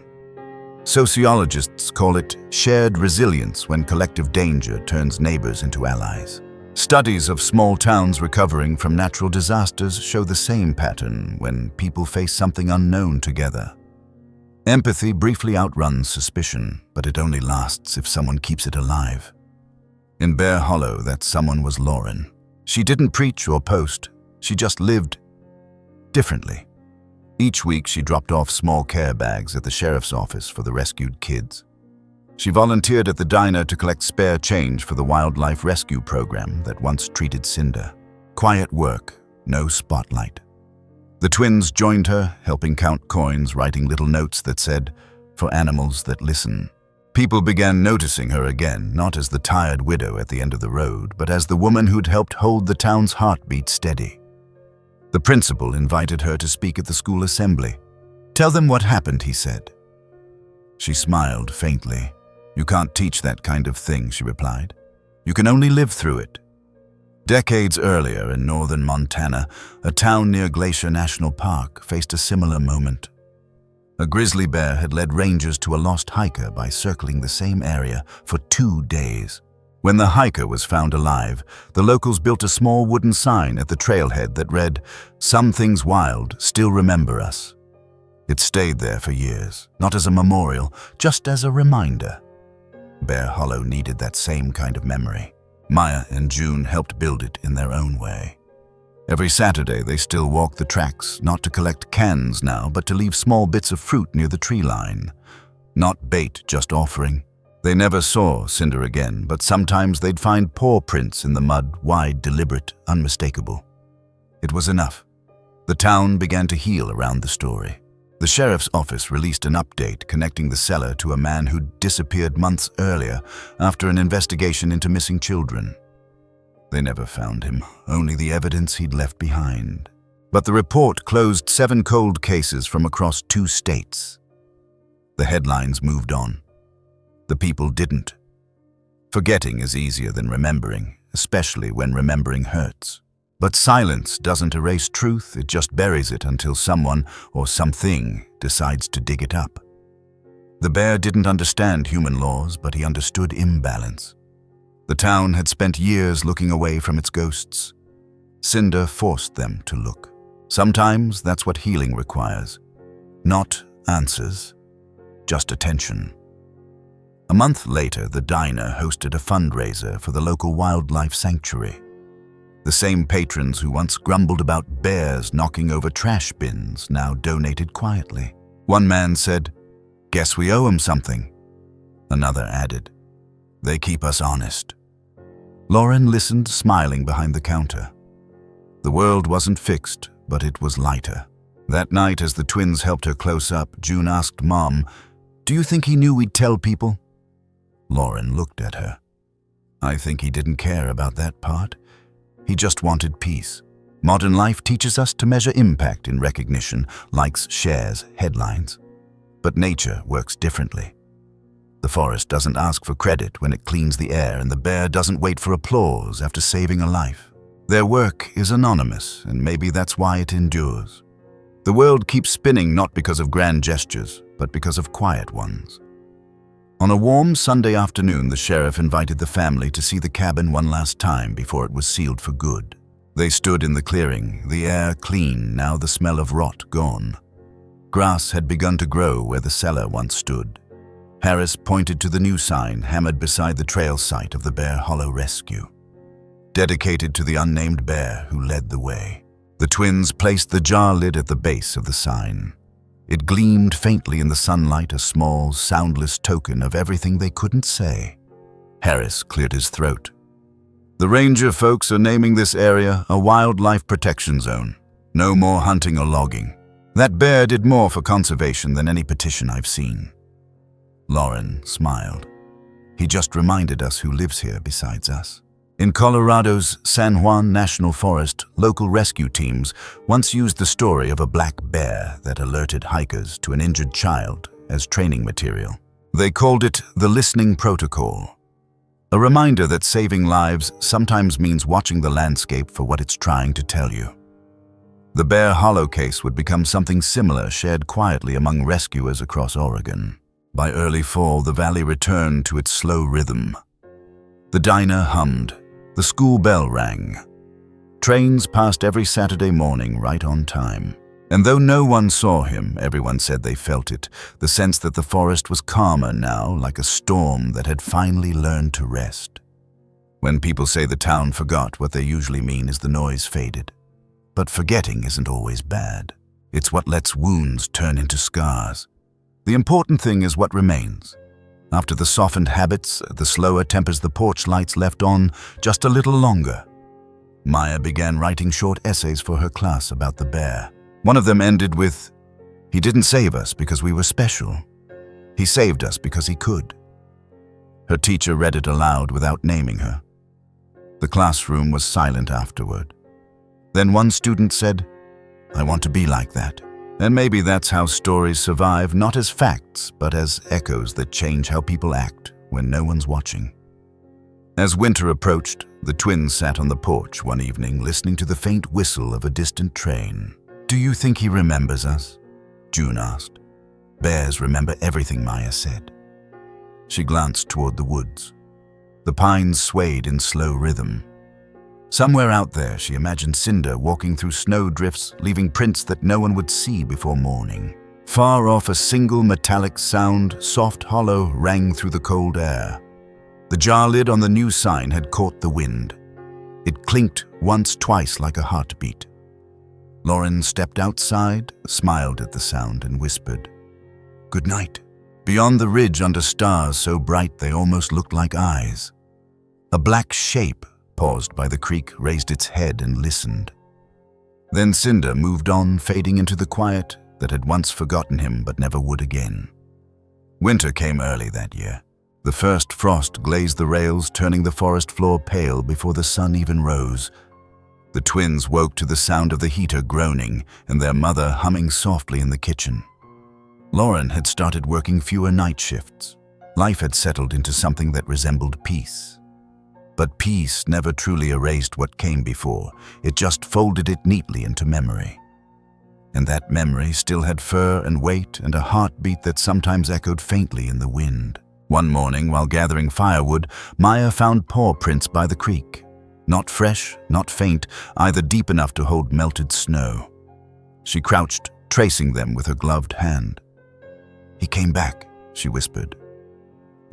Sociologists call it shared resilience when collective danger turns neighbors into allies. Studies of small towns recovering from natural disasters show the same pattern when people face something unknown together. Empathy briefly outruns suspicion, but it only lasts if someone keeps it alive. In Bear Hollow, that someone was Lauren. She didn't preach or post, she just lived differently. Each week she dropped off small care bags at the sheriff's office for the rescued kids. She volunteered at the diner to collect spare change for the wildlife rescue program that once treated Cinder. Quiet work, no spotlight. The twins joined her, helping count coins, writing little notes that said, "For animals that listen." People began noticing her again, not as the tired widow at the end of the road, but as the woman who'd helped hold the town's heartbeat steady. The principal invited her to speak at the school assembly. "Tell them what happened," he said. She smiled faintly. "You can't teach that kind of thing," she replied. "You can only live through it." Decades earlier in northern Montana, a town near Glacier National Park faced a similar moment. A grizzly bear had led rangers to a lost hiker by circling the same area for 2 days. When the hiker was found alive, the locals built a small wooden sign at the trailhead that read, "Some things wild still remember us." It stayed there for years, not as a memorial, just as a reminder. Bear Hollow needed that same kind of memory. Maya and June helped build it in their own way. Every Saturday they still walked the tracks, not to collect cans now, but to leave small bits of fruit near the tree line. Not bait, just offering. They never saw Cinder again, but sometimes they'd find paw prints in the mud, wide, deliberate, unmistakable. It was enough. The town began to heal around the story. The sheriff's office released an update connecting the seller to a man who'd disappeared months earlier after an investigation into missing children. They never found him, only the evidence he'd left behind. But the report closed 7 cold cases from across 2 states. The headlines moved on. The people didn't. Forgetting is easier than remembering, especially when remembering hurts. But silence doesn't erase truth, it just buries it until someone or something decides to dig it up. The bear didn't understand human laws, but he understood imbalance. The town had spent years looking away from its ghosts. Cinder forced them to look. Sometimes that's what healing requires. Not answers, just attention. A month later, the diner hosted a fundraiser for the local wildlife sanctuary. The same patrons who once grumbled about bears knocking over trash bins now donated quietly. One man said, "Guess we owe 'em something." Another added, "They keep us honest." Lauren listened, smiling behind the counter. The world wasn't fixed, but it was lighter. That night, as the twins helped her close up, June asked Mom, "Do you think he knew we'd tell people?" Lauren looked at her. "I think he didn't care about that part. He just wanted peace. Modern life teaches us to measure impact in recognition, likes, shares, headlines. But nature works differently. The forest doesn't ask for credit when it cleans the air, and the bear doesn't wait for applause after saving a life. Their work is anonymous, and maybe that's why it endures. The world keeps spinning not because of grand gestures, but because of quiet ones." On a warm Sunday afternoon, the sheriff invited the family to see the cabin one last time before it was sealed for good. They stood in the clearing, the air clean, now the smell of rot gone. Grass had begun to grow where the cellar once stood. Harris pointed to the new sign hammered beside the trail site of the Bear Hollow Rescue, dedicated to the unnamed bear who led the way. The twins placed the jar lid at the base of the sign. It gleamed faintly in the sunlight, a small, soundless token of everything they couldn't say. Harris cleared his throat. "The ranger folks are naming this area a wildlife protection zone. No more hunting or logging. That bear did more for conservation than any petition I've seen." Lauren smiled. "He just reminded us who lives here besides us." In Colorado's San Juan National Forest, local rescue teams once used the story of a black bear that alerted hikers to an injured child as training material. They called it the listening protocol, a reminder that saving lives sometimes means watching the landscape for what it's trying to tell you. The Bear Hollow case would become something similar, shared quietly among rescuers across Oregon. By early fall, the valley returned to its slow rhythm. The diner hummed. The school bell rang. Trains passed every Saturday morning right on time. And though no one saw him, everyone said they felt it, the sense that the forest was calmer now, like a storm that had finally learned to rest. When people say the town forgot, what they usually mean is the noise faded. But forgetting isn't always bad. It's what lets wounds turn into scars. The important thing is what remains. After the softened habits, the slower tempers the porch lights left on just a little longer. Maya began writing short essays for her class about the bear. One of them ended with, "He didn't save us because we were special. He saved us because he could." Her teacher read it aloud without naming her. The classroom was silent afterward. Then one student said, "I want to be like that." And maybe that's how stories survive, not as facts, but as echoes that change how people act when no one's watching. As winter approached, the twins sat on the porch one evening listening to the faint whistle of a distant train. "Do you think he remembers us?" June asked. "Bears remember everything," Maya said. She glanced toward the woods. The pines swayed in slow rhythm. Somewhere out there, she imagined Cinder walking through snow drifts, leaving prints that no one would see before morning. Far off, a single metallic sound, soft, hollow, rang through the cold air. The jar lid on the new sign had caught the wind. It clinked once, twice, like a heartbeat. Lauren stepped outside, smiled at the sound, and whispered, "Good night." Beyond the ridge, under stars so bright they almost looked like eyes, a black shape paused by the creek, raised its head and listened. Then Cinder moved on, fading into the quiet that had once forgotten him but never would again. Winter came early that year. The first frost glazed the rails, turning the forest floor pale before the sun even rose. The twins woke to the sound of the heater groaning and their mother humming softly in the kitchen. Lauren had started working fewer night shifts. Life had settled into something that resembled peace. But peace never truly erased what came before. It just folded it neatly into memory. And that memory still had fur and weight and a heartbeat that sometimes echoed faintly in the wind. One morning, while gathering firewood, Maya found paw prints by the creek. Not fresh, not faint, either deep enough to hold melted snow. She crouched, tracing them with her gloved hand. "He came back," she whispered.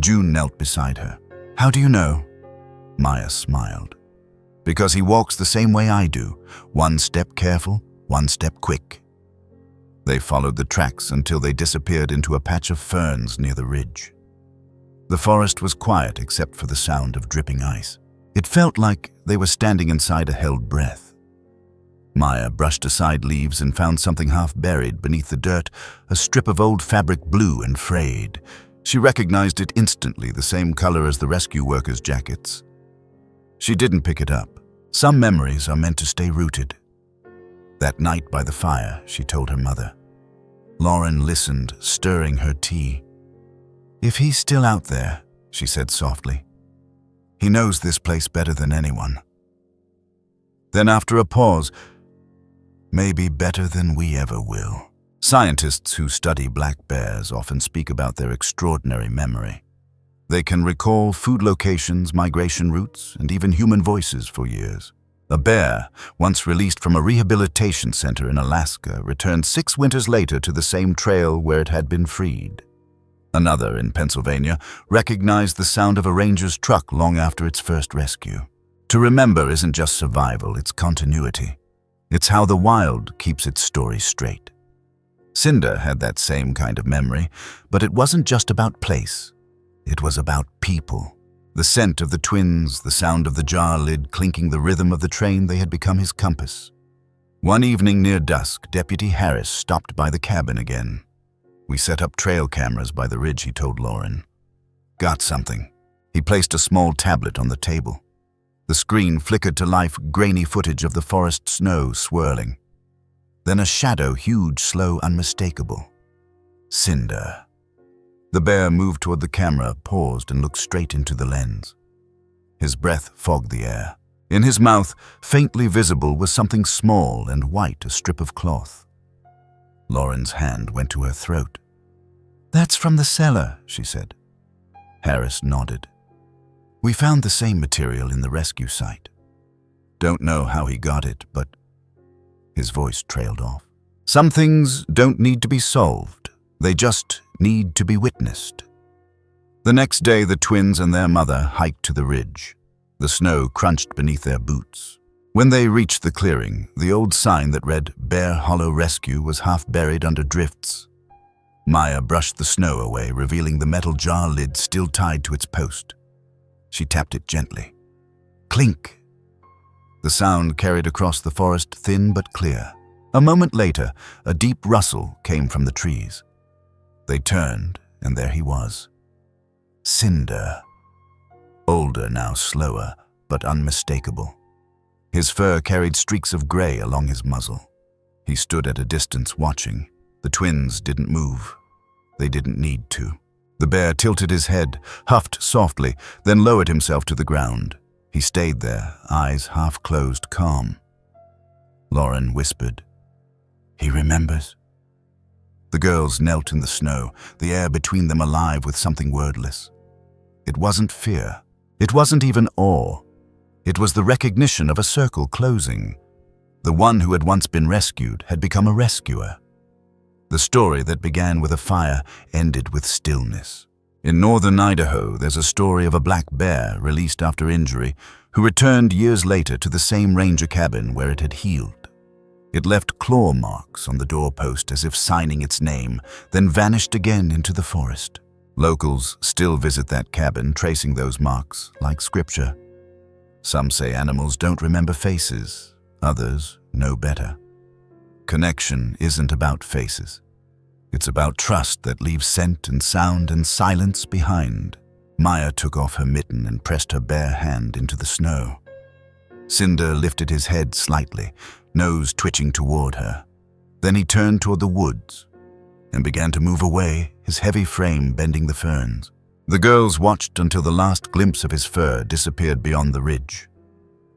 June knelt beside her. "How do you know?" Maya smiled. "Because he walks the same way I do, one step careful, one step quick." They followed the tracks until they disappeared into a patch of ferns near the ridge. The forest was quiet except for the sound of dripping ice. It felt like they were standing inside a held breath. Maya brushed aside leaves and found something half buried beneath the dirt, a strip of old fabric, blue and frayed. She recognized it instantly, the same color as the rescue workers' jackets. She didn't pick it up. Some memories are meant to stay rooted. That night by the fire, she told her mother. Lauren listened, stirring her tea. "If he's still out there," she said softly, "he knows this place better than anyone." Then after a pause, "Maybe better than we ever will." Scientists who study black bears often speak about their extraordinary memory. They can recall food locations, migration routes, and even human voices for years. A bear, once released from a rehabilitation center in Alaska, returned 6 winters later to the same trail where it had been freed. Another, in Pennsylvania, recognized the sound of a ranger's truck long after its first rescue. To remember isn't just survival, it's continuity. It's how the wild keeps its story straight. Cinder had that same kind of memory, but it wasn't just about place. It was about people. The scent of the twins, the sound of the jar lid clinking, the rhythm of the train, they had become his compass. One evening near dusk, Deputy Harris stopped by the cabin again. "We set up trail cameras by the ridge," he told Lauren. "Got something." He placed a small tablet on the table. The screen flickered to life, grainy footage of the forest snow swirling. Then a shadow, huge, slow, unmistakable. Cinder. The bear moved toward the camera, paused, and looked straight into the lens. His breath fogged the air. In his mouth, faintly visible, was something small and white, a strip of cloth. Lauren's hand went to her throat. "That's from the cellar," she said. Harris nodded. "We found the same material in the rescue site. Don't know how he got it, but..." His voice trailed off. "Some things don't need to be solved. They just need to be witnessed." The next day, the twins and their mother hiked to the ridge. The snow crunched beneath their boots. When they reached the clearing, the old sign that read Bear Hollow Rescue was half buried under drifts. Maya brushed the snow away, revealing the metal jar lid still tied to its post. She tapped it gently. Clink! The sound carried across the forest, thin but clear. A moment later, a deep rustle came from the trees. They turned, and there he was. Cinder. Older now, slower, but unmistakable. His fur carried streaks of gray along his muzzle. He stood at a distance watching. The twins didn't move. They didn't need to. The bear tilted his head, huffed softly, then lowered himself to the ground. He stayed there, eyes half closed, calm. Lauren whispered, "He remembers." The girls knelt in the snow, the air between them alive with something wordless. It wasn't fear. It wasn't even awe. It was the recognition of a circle closing. The one who had once been rescued had become a rescuer. The story that began with a fire ended with stillness. In northern Idaho, there's a story of a black bear released after injury who returned years later to the same ranger cabin where it had healed. It left claw marks on the doorpost as if signing its name, then vanished again into the forest. Locals still visit that cabin, tracing those marks like scripture. Some say animals don't remember faces, others know better. Connection isn't about faces. It's about trust that leaves scent and sound and silence behind. Maya took off her mitten and pressed her bare hand into the snow. Cinder lifted his head slightly, nose twitching toward her. Then he turned toward the woods and began to move away, his heavy frame bending the ferns. The girls watched until the last glimpse of his fur disappeared beyond the ridge.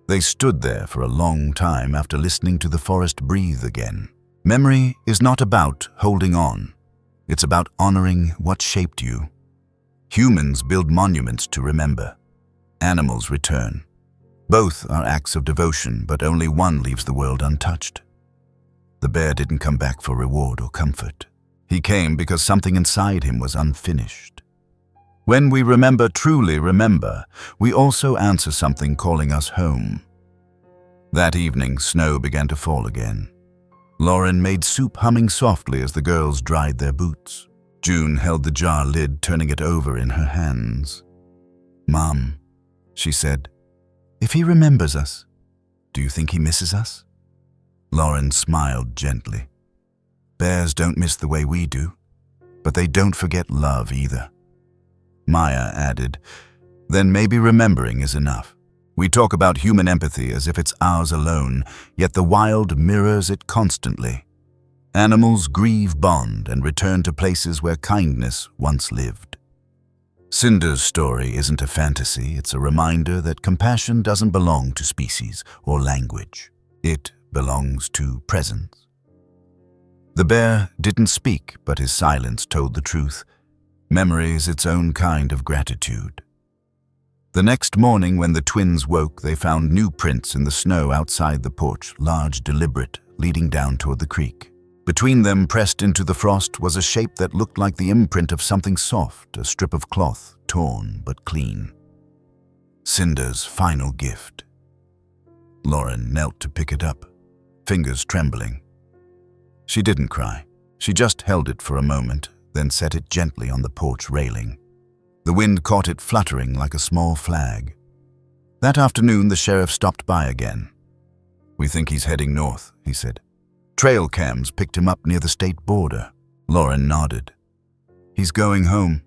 They stood there for a long time after listening to the forest breathe again. Memory is not about holding on. It's about honoring what shaped you. Humans build monuments to remember. Animals return. Both are acts of devotion, but only one leaves the world untouched. The bear didn't come back for reward or comfort. He came because something inside him was unfinished. When we remember, truly remember, we also answer something calling us home. That evening, snow began to fall again. Lauren made soup humming softly as the girls dried their boots. June held the jar lid, turning it over in her hands. "Mom," she said, "if he remembers us, do you think he misses us?" Lauren smiled gently. "Bears don't miss the way we do, but they don't forget love either." Maya added, "Then maybe remembering is enough. We talk about human empathy as if it's ours alone, yet the wild mirrors it constantly. Animals grieve, bond, and return to places where kindness once lived." Cinder's story isn't a fantasy, it's a reminder that compassion doesn't belong to species or language. It belongs to presence. The bear didn't speak, but his silence told the truth. Memory is its own kind of gratitude. The next morning when the twins woke, they found new prints in the snow outside the porch, large, deliberate, leading down toward the creek. Between them, pressed into the frost, was a shape that looked like the imprint of something soft, a strip of cloth, torn but clean. Cinder's final gift. Lauren knelt to pick it up, fingers trembling. She didn't cry. She just held it for a moment, then set it gently on the porch railing. The wind caught it fluttering like a small flag. That afternoon, the sheriff stopped by again. "We think he's heading north," he said. "Trail cams picked him up near the state border." Lauren nodded. "He's going home."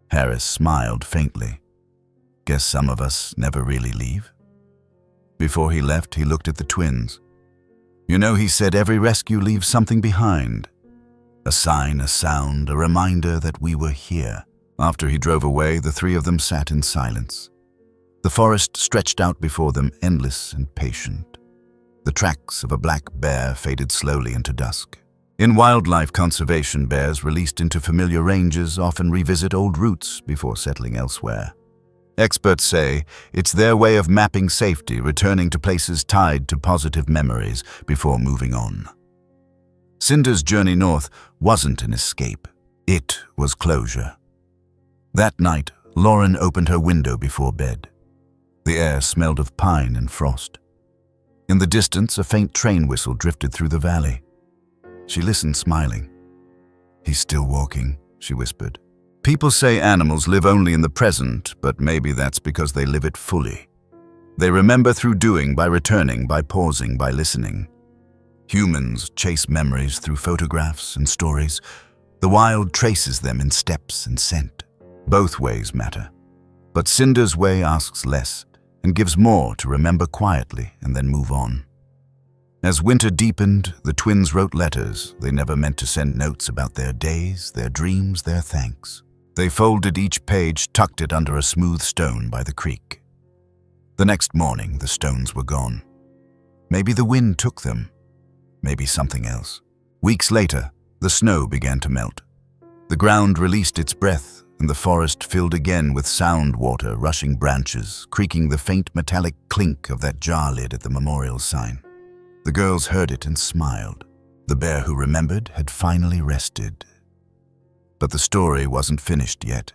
Harris smiled faintly. "Guess some of us never really leave." Before he left, he looked at the twins. "You know, he said every rescue leaves something behind. A sign, a sound, a reminder that we were here." After he drove away, the three of them sat in silence. The forest stretched out before them, endless and patient. The tracks of a black bear faded slowly into dusk. In wildlife conservation, bears released into familiar ranges often revisit old routes before settling elsewhere. Experts say it's their way of mapping safety, returning to places tied to positive memories before moving on. Cinder's journey north wasn't an escape. It was closure. That night, Lauren opened her window before bed. The air smelled of pine and frost. In the distance, a faint train whistle drifted through the valley. She listened, smiling. "He's still walking," she whispered. "People say animals live only in the present, but maybe that's because they live it fully. They remember through doing, by returning, by pausing, by listening. Humans chase memories through photographs and stories. The wild traces them in steps and scent. Both ways matter. But Cinder's way asks less and gives more to remember quietly and then move on." As winter deepened, the twins wrote letters. They never meant to send notes about their days, their dreams, their thanks. They folded each page, tucked it under a smooth stone by the creek. The next morning, the stones were gone. Maybe the wind took them. Maybe something else. Weeks later, the snow began to melt. The ground released its breath, and the forest filled again with sound water, rushing branches, creaking the faint metallic clink of that jar lid at the memorial sign. The girls heard it and smiled. The bear who remembered had finally rested. But the story wasn't finished yet.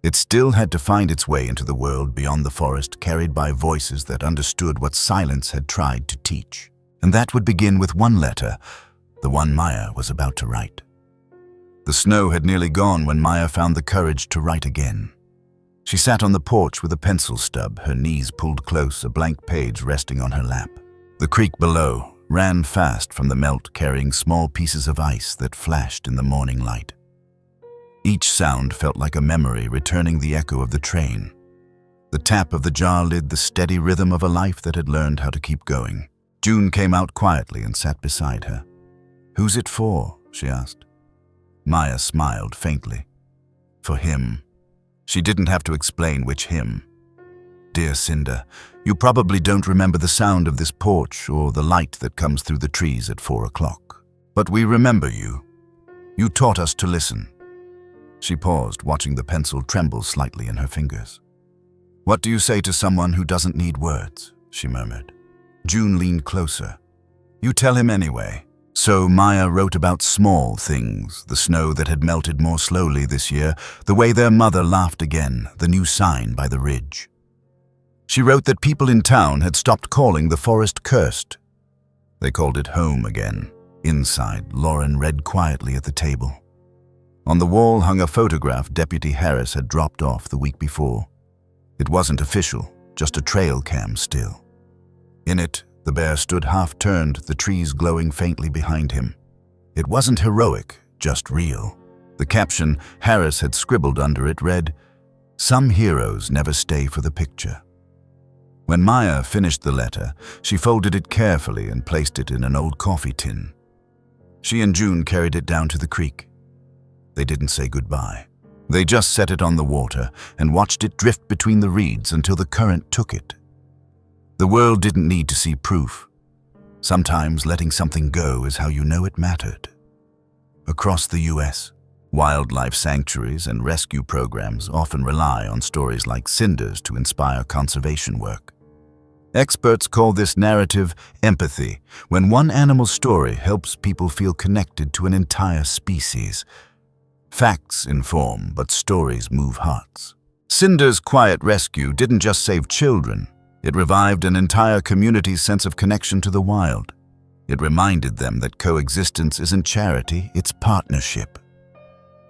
It still had to find its way into the world beyond the forest, carried by voices that understood what silence had tried to teach. And that would begin with one letter, the one Maya was about to write. The snow had nearly gone when Maya found the courage to write again. She sat on the porch with a pencil stub, her knees pulled close, a blank page resting on her lap. The creek below ran fast from the melt, carrying small pieces of ice that flashed in the morning light. Each sound felt like a memory, returning the echo of the train. The tap of the jar lid, the steady rhythm of a life that had learned how to keep going. June came out quietly and sat beside her. "Who's it for?" she asked. Maya smiled faintly. "For him." She didn't have to explain which him. "Dear Cinder, you probably don't remember the sound of this porch or the light that comes through the trees at 4 o'clock. But we remember you. You taught us to listen." She paused, watching the pencil tremble slightly in her fingers. "What do you say to someone who doesn't need words?" she murmured. June leaned closer. "You tell him anyway." So Maya wrote about small things, the snow that had melted more slowly this year, the way their mother laughed again, the new sign by the ridge. She wrote that people in town had stopped calling the forest cursed. They called it home again. Inside, Lauren read quietly at the table. On the wall hung a photograph Deputy Harris had dropped off the week before. It wasn't official, just a trail cam still. In it, the bear stood half-turned, the trees glowing faintly behind him. It wasn't heroic, just real. The caption Harris had scribbled under it read, "Some heroes never stay for the picture." When Maya finished the letter, she folded it carefully and placed it in an old coffee tin. She and June carried it down to the creek. They didn't say goodbye. They just set it on the water and watched it drift between the reeds until the current took it. The world didn't need to see proof. Sometimes letting something go is how you know it mattered. Across the U.S., wildlife sanctuaries and rescue programs often rely on stories like Cinder's to inspire conservation work. Experts call this narrative empathy, when one animal's story helps people feel connected to an entire species. Facts inform, but stories move hearts. Cinder's quiet rescue didn't just save children. It revived an entire community's sense of connection to the wild. It reminded them that coexistence isn't charity, it's partnership.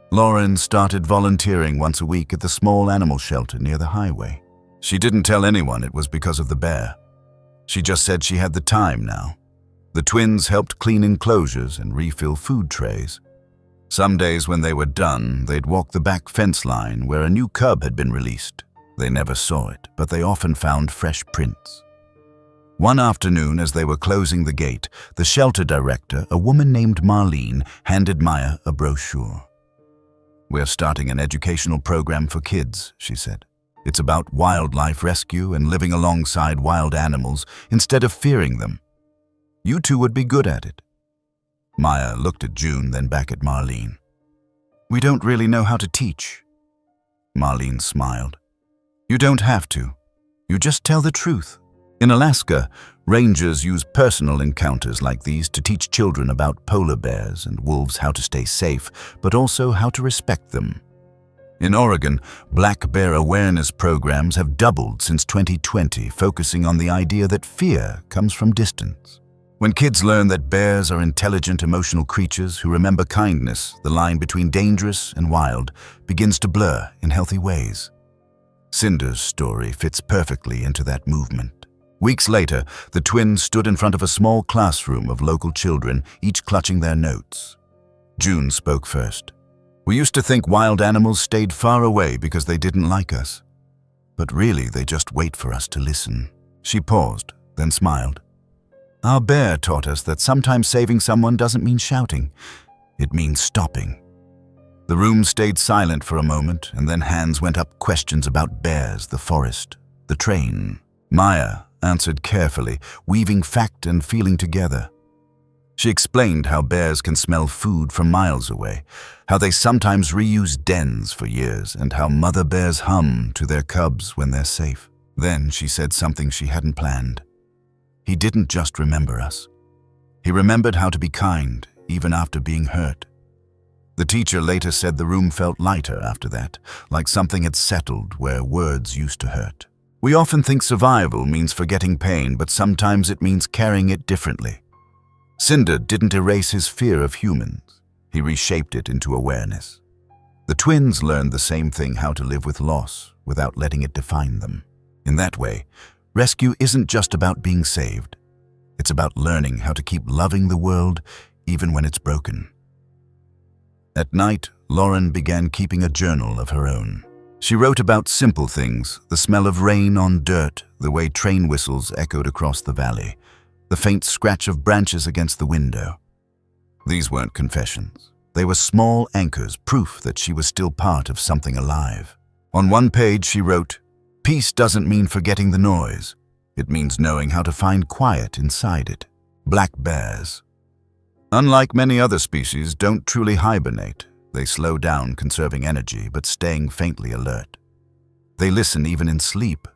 Lauren started volunteering once a week at the small animal shelter near the highway. She didn't tell anyone it was because of the bear. She just said she had the time now. The twins helped clean enclosures and refill food trays. Some days when they were done, they'd walk the back fence line where a new cub had been released. They never saw it, but they often found fresh prints. One afternoon, as they were closing the gate, the shelter director, a woman named Marlene, handed Maya a brochure. "We're starting an educational program for kids," she said. "It's about wildlife rescue and living alongside wild animals instead of fearing them. You two would be good at it." Maya looked at June, then back at Marlene. "We don't really know how to teach." Marlene smiled. "You don't have to. You just tell the truth." In Alaska, rangers use personal encounters like these to teach children about polar bears and wolves how to stay safe, but also how to respect them. In Oregon, black bear awareness programs have doubled since 2020, focusing on the idea that fear comes from distance. When kids learn that bears are intelligent, emotional creatures who remember kindness, the line between dangerous and wild begins to blur in healthy ways. Cinder's story fits perfectly into that movement. Weeks later, the twins stood in front of a small classroom of local children, each clutching their notes. June spoke first. "We used to think wild animals stayed far away because they didn't like us. But really, they just wait for us to listen." She paused, then smiled. "Our bear taught us that sometimes saving someone doesn't mean shouting. It means stopping." The room stayed silent for a moment, and then hands went up questions about bears, the forest, the train. Maya answered carefully, weaving fact and feeling together. She explained how bears can smell food from miles away, how they sometimes reuse dens for years, and how mother bears hum to their cubs when they're safe. Then she said something she hadn't planned. "He didn't just remember us. He remembered how to be kind, even after being hurt." The teacher later said the room felt lighter after that, like something had settled where words used to hurt. We often think survival means forgetting pain, but sometimes it means carrying it differently. Cinder didn't erase his fear of humans. He reshaped it into awareness. The twins learned the same thing, how to live with loss without letting it define them. In that way, rescue isn't just about being saved. It's about learning how to keep loving the world even when it's broken. At night, Lauren began keeping a journal of her own. She wrote about simple things, the smell of rain on dirt, the way train whistles echoed across the valley, the faint scratch of branches against the window. These weren't confessions. They were small anchors, proof that she was still part of something alive. On one page she wrote, "Peace doesn't mean forgetting the noise. It means knowing how to find quiet inside it." Black bears, unlike many other species, don't truly hibernate. They slow down, conserving energy, but staying faintly alert. They listen even in sleep.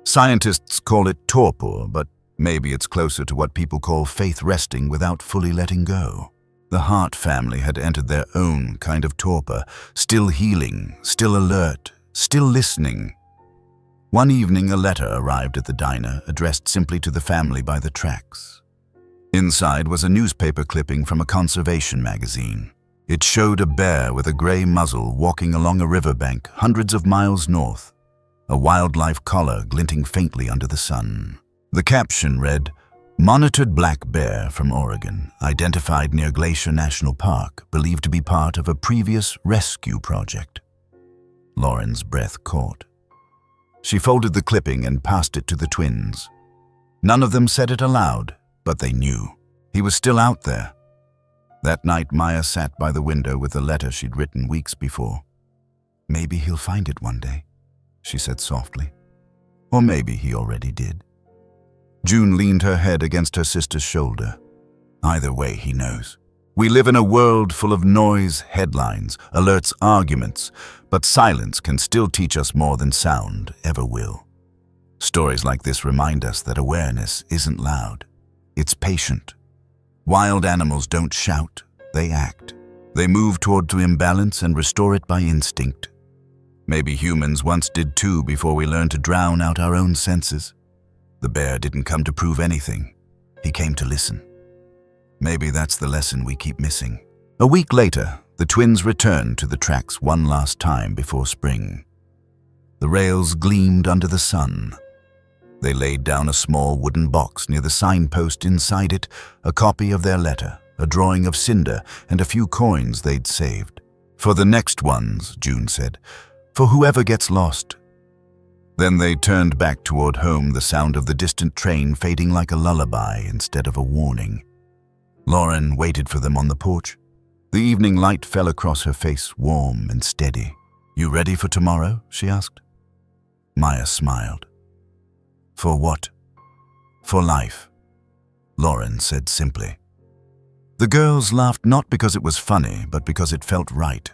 Scientists call it torpor, but maybe it's closer to what people call faith resting without fully letting go. The Hart family had entered their own kind of torpor, still healing, still alert, still listening. One evening, a letter arrived at the diner, addressed simply to the family by the tracks. Inside was a newspaper clipping from a conservation magazine. It showed a bear with a gray muzzle walking along a riverbank hundreds of miles north, a wildlife collar glinting faintly under the sun. The caption read, "Monitored black bear from Oregon, identified near Glacier National Park, believed to be part of a previous rescue project." Lauren's breath caught. She folded the clipping and passed it to the twins. None of them said it aloud, but they knew. He was still out there. That night, Maya sat by the window with the letter she'd written weeks before. "Maybe he'll find it one day," she said softly. Or maybe he already did. June leaned her head against her sister's shoulder. Either way, he knows. We live in a world full of noise, headlines, alerts, arguments, but silence can still teach us more than sound ever will. Stories like this remind us that awareness isn't loud. It's patient. Wild animals don't shout, they act. They move toward imbalance and restore it by instinct. Maybe humans once did too before we learned to drown out our own senses. The bear didn't come to prove anything. He came to listen. Maybe that's the lesson we keep missing. A week later, the twins returned to the tracks one last time before spring. The rails gleamed under the sun. They laid down a small wooden box near the signpost. Inside it, a copy of their letter, a drawing of Cinder, and a few coins they'd saved. "For the next ones," June said. "For whoever gets lost." Then they turned back toward home, the sound of the distant train fading like a lullaby instead of a warning. Lauren waited for them on the porch. The evening light fell across her face, warm and steady. "You ready for tomorrow?" she asked. Maya smiled. "For what?" "For life," Lauren said simply. The girls laughed not because it was funny, but because it felt right.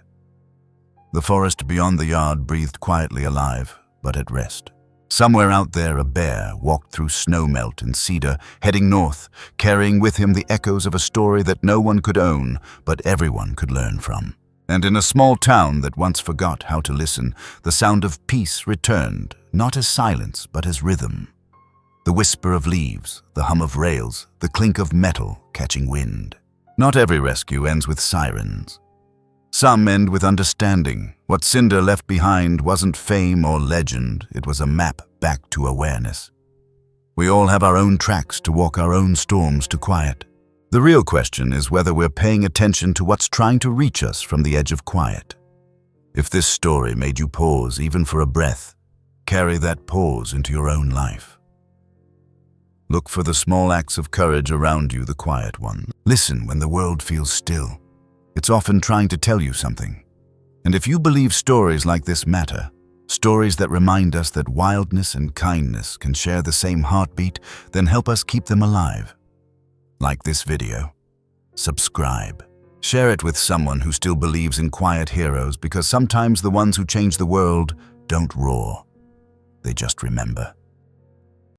The forest beyond the yard breathed quietly alive, but at rest. Somewhere out there, a bear walked through snowmelt and cedar, heading north, carrying with him the echoes of a story that no one could own, but everyone could learn from. And in a small town that once forgot how to listen, the sound of peace returned, not as silence, but as rhythm. The whisper of leaves, the hum of rails, the clink of metal catching wind. Not every rescue ends with sirens. Some end with understanding. What Cinder left behind wasn't fame or legend, it was a map back to awareness. We all have our own tracks to walk, our own storms to quiet. The real question is whether we're paying attention to what's trying to reach us from the edge of quiet. If this story made you pause even for a breath, carry that pause into your own life. Look for the small acts of courage around you, the quiet ones. Listen when the world feels still. It's often trying to tell you something. And if you believe stories like this matter, stories that remind us that wildness and kindness can share the same heartbeat, then help us keep them alive. Like this video. Subscribe. Share it with someone who still believes in quiet heroes, because sometimes the ones who change the world don't roar. They just remember.